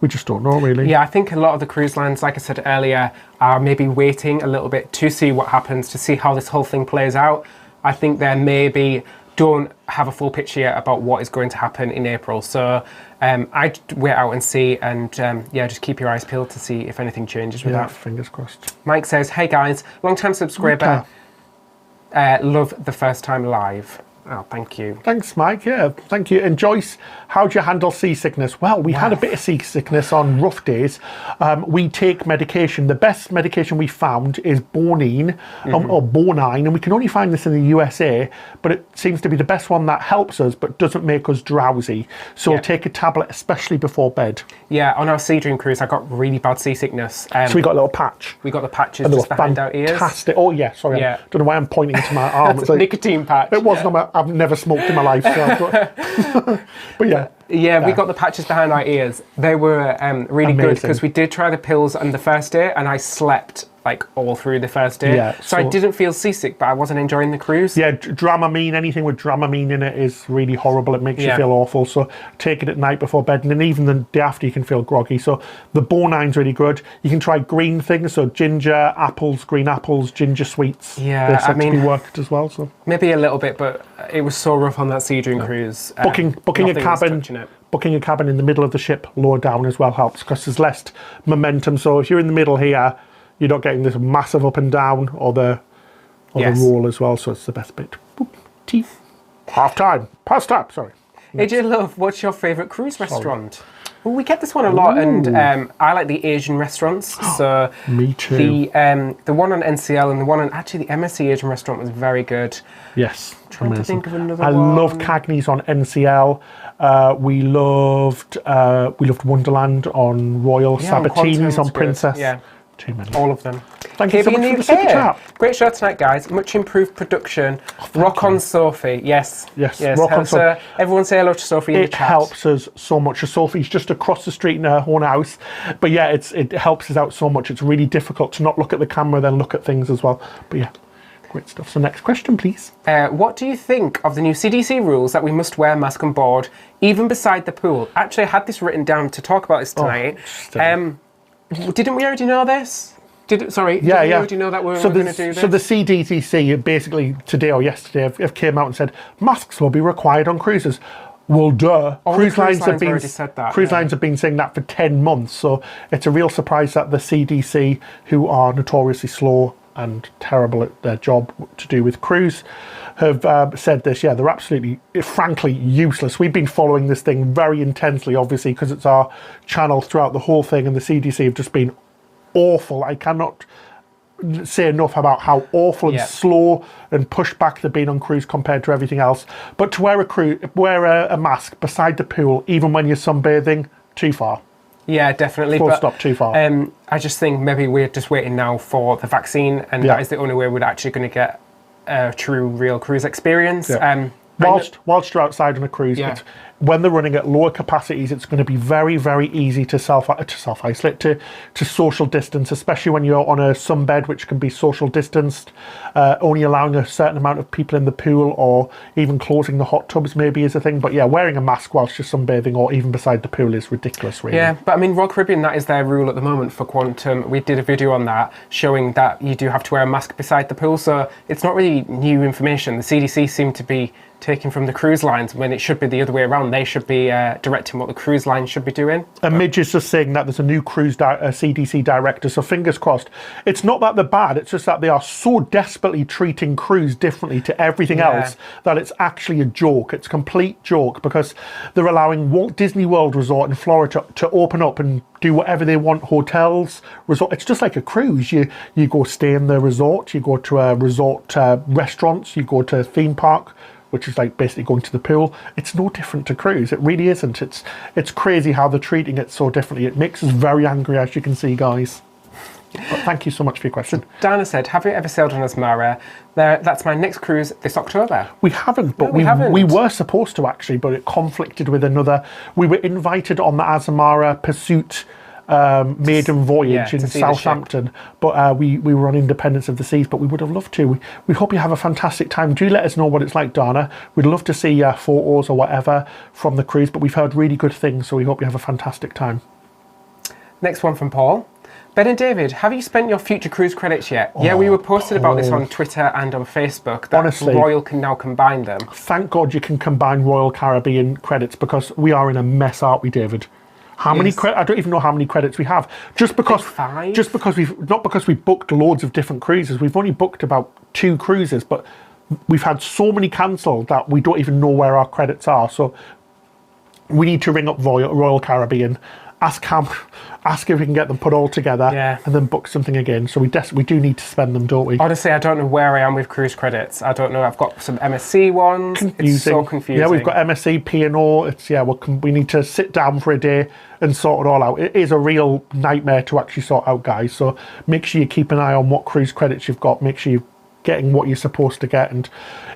We just don't know, really. Yeah, I think a lot of the cruise lines, like I said earlier, are maybe waiting a little bit to see what happens, to see how this whole thing plays out. I think they maybe don't have a full picture yet about what is going to happen in April. So I'd wait out and see, and just keep your eyes peeled to see if anything changes with that. Fingers crossed. Mike says, hey guys, long-time subscriber, love the first time live. Oh, thank you. Thanks, Mike. Yeah, thank you. And Joyce, how do you handle seasickness? Well, we had a bit of seasickness on rough days. We take medication. The best medication we found is Bonine, or Bonine, and we can only find this in the USA, but it seems to be the best one that helps us but doesn't make us drowsy. So we'll take a tablet, especially before bed. Yeah, on our Sea Dream cruise, I got really bad seasickness. So we got a little patch. We got the patches just behind our ears. Fantastic. Oh, yeah, sorry. I don't know why I'm pointing to my arm. It's a nicotine patch. It wasn't. I've never smoked in my life. So but yeah. Yeah, we got the patches behind our ears. They were really good because we did try the pills on the first day and I slept like all through the first day. Yeah, so I didn't feel seasick, but I wasn't enjoying the cruise. Yeah, Dramamine, anything with Dramamine in it is really horrible. It makes you feel awful. So take it at night before bed, and then even the day after you can feel groggy. So the Bonine's really good. You can try green things, so ginger, apples, green apples, ginger sweets. Yeah, I mean, be worked as well. So maybe a little bit, but it was so rough on that Sea Dream cruise. Booking a cabin. Booking a cabin in the middle of the ship, lower down as well helps because there's less momentum. So if you're in the middle here, you're not getting this massive up and down or the roll as well. So it's the best bit. Boop, tea. Half time. Past up. Sorry. AJ Love, what's your favourite cruise restaurant? Well, we get this one a lot, and I like the Asian restaurants. So me too. The one on NCL and the one on the MSC Asian restaurant was very good. Yes, trying to think of another one. I love Cagney's on NCL. We loved Wonderland on Royal. Sabatini's on Princess. Yeah, too many. All of them. Thank you so much for the super chat. Great show tonight, guys. Much improved production. Rock on Sophie. Yes. Rock on Sophie. Everyone say hello to Sophie in the chat. It helps us so much. Sophie's just across the street in her own house. But yeah, it helps us out so much. It's really difficult to not look at the camera, then look at things as well. But yeah, great stuff. So next question, please. What do you think of the new CDC rules that we must wear a mask on board, even beside the pool? Actually, I had this written down to talk about this tonight. Didn't we already know this? Sorry, did we already know that we were going to do this? So the CDC basically today or yesterday have came out and said masks will be required on cruises. Well, duh. Cruise lines have been saying that for 10 months. So it's a real surprise that the CDC, who are notoriously slow and terrible at their job to do with cruise, have said this. Yeah, they're absolutely, frankly, useless. We've been following this thing very intensely, obviously, because it's our channel throughout the whole thing, and the CDC have just been awful. I cannot say enough about how awful and slow and pushed back they've been on cruise compared to everything else. But to wear a mask beside the pool, even when you're sunbathing, too far. Yeah, definitely. Full stop, too far. I just think maybe we're just waiting now for the vaccine, and that is the only way we're actually going to get a true, real cruise experience. Yeah. Whilst you're outside on a cruise, when they're running at lower capacities, it's going to be very, very easy to self-isolate, to social distance, especially when you're on a sunbed, which can be social distanced, only allowing a certain amount of people in the pool, or even closing the hot tubs maybe is a thing. But yeah, wearing a mask whilst you're sunbathing or even beside the pool is ridiculous, really. Yeah, but I mean, Royal Caribbean, that is their rule at the moment for Quantum. We did a video on that showing that you do have to wear a mask beside the pool, so it's not really new information. The CDC seem to be taken from the cruise lines when it should be the other way around. They should be directing what the cruise lines should be doing. And Midge is just saying that there's a new cruise CDC director, so fingers crossed. It's not that they're bad, it's just that they are so desperately treating cruise differently to everything else that it's actually a joke. It's a complete joke, because they're allowing Walt Disney World Resort in Florida to open up and do whatever they want. Hotels, resort, it's just like a cruise. You go stay in the resort, you go to a resort restaurants, you go to a theme park, which is like basically going to the pool. It's no different to cruise. It really isn't. It's crazy how they're treating it so differently. It makes us very angry, as you can see, guys. But thank you so much for your question. Dana said, have you ever sailed on Asmara? That's my next cruise this October. We haven't, but we were supposed to actually, but it conflicted with another. We were invited on the Asmara Pursuit maiden voyage in Southampton, but we were on Independence of the Seas, but we would have loved to. We hope you have a fantastic time. Do let us know what it's like, Dana. We'd love to see photos or whatever from the cruise, but we've heard really good things, so we hope you have a fantastic time. Next one from Paul. Ben and David, have you spent your future cruise credits yet? Yeah, we were posted about this on Twitter and on Facebook, that honestly, Royal can now combine them. Thank God you can combine Royal Caribbean credits, because we are in a mess, aren't we, David? How many credits? I don't even know how many credits we have. Just because we've booked loads of different cruises. We've only booked about 2 cruises, but we've had so many cancelled that we don't even know where our credits are. So we need to ring up Royal Caribbean, ask if we can get them put all together, and then book something again. So we do need to spend them, don't we? Honestly, I don't know where I am with cruise credits. I don't know. I've got some MSC ones. Confusing. It's so confusing. Yeah, we've got MSC, P&O. It's we need to sit down for a day and sort it all out. It is a real nightmare to actually sort out, guys. So make sure you keep an eye on what cruise credits you've got. Make sure you're getting what you're supposed to get. And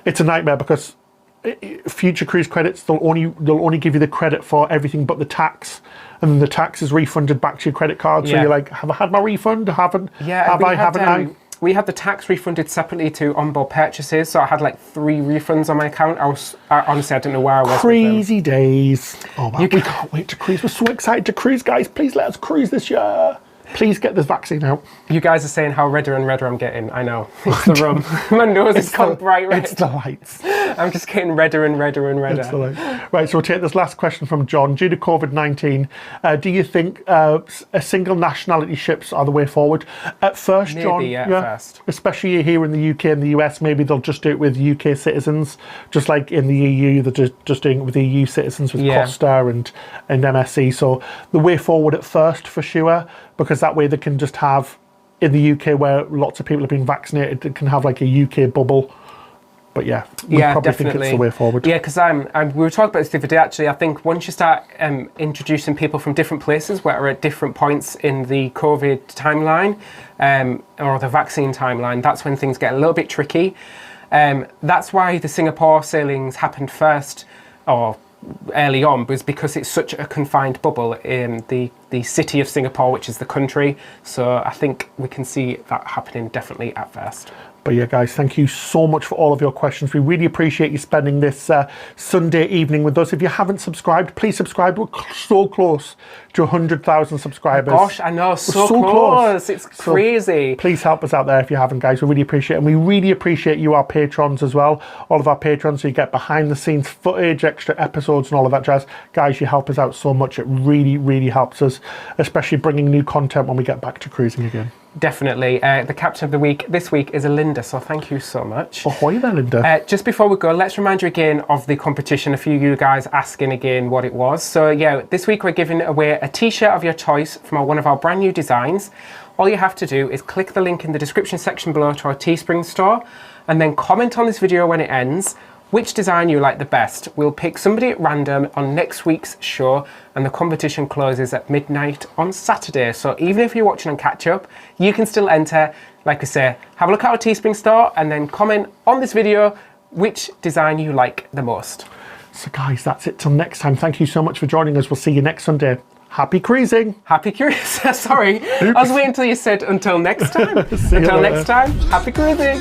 it's a nightmare because future cruise credits, they'll only give you the credit for everything but the tax, and then the tax is refunded back to your credit card. So you're like, have I had my refund? Haven't I? We had the tax refunded separately to onboard purchases, so I had like 3 refunds on my account. Honestly, I don't know where I was. Crazy days. Oh man, we can't wait to cruise. We're so excited to cruise, guys. Please let us cruise this year. Please get this vaccine out. You guys are saying how redder and redder I'm getting. I know. It's the rum. My nose has gone bright red. It's the lights. I'm just getting redder and redder and redder. It's the lights. Right, so we'll take this last question from John. Due to COVID-19, do you think a single nationality ships are the way forward? At first, maybe, John, at first. Especially here in the UK and the US, maybe they'll just do it with UK citizens, just like in the EU, they're just doing it with EU citizens with Costa and MSC. So the way forward at first, for sure, because that way they can just have, in the UK where lots of people have been vaccinated, they can have like a UK bubble But yeah, we probably definitely think it's the way forward. Yeah, because we were talking about this the other day, actually. I think once you start introducing people from different places that are at different points in the COVID timeline or the vaccine timeline, that's when things get a little bit tricky. That's why the Singapore sailings happened first, or early on, was because it's such a confined bubble in the city of Singapore, which is the country. So I think we can see that happening definitely at first. But yeah, guys, thank you so much for all of your questions. We really appreciate you spending this Sunday evening with us. If you haven't subscribed, please subscribe. We're so close to 100,000 subscribers. Gosh, I know, so close. It's crazy. So please help us out there if you haven't, guys. We really appreciate it. And we really appreciate you, our patrons, as well. All of our patrons, so you get behind the scenes footage, extra episodes and all of that jazz. Guys, you help us out so much. It really, really helps us, especially bringing new content when we get back to cruising again. Definitely. The captain of the week this week is Linda, so thank you so much. Ahoy there, Linda. Just before we go, let's remind you again of the competition. A few of you guys asking again what it was. So yeah, this week we're giving away a t-shirt of your choice from one of our brand new designs. All you have to do is click the link in the description section below to our Teespring store and then comment on this video when it ends which design you like the best. We'll pick somebody at random on next week's show, and the competition closes at midnight on Saturday. So even if you're watching on catch up, you can still enter. Like I say, have a look at our Teespring store and then comment on this video which design you like the most. So guys, that's it till next time. Thank you so much for joining us. We'll see you next Sunday. Happy cruising. Happy cruising. Sorry, I was waiting until you said until next time. Until next time, happy cruising.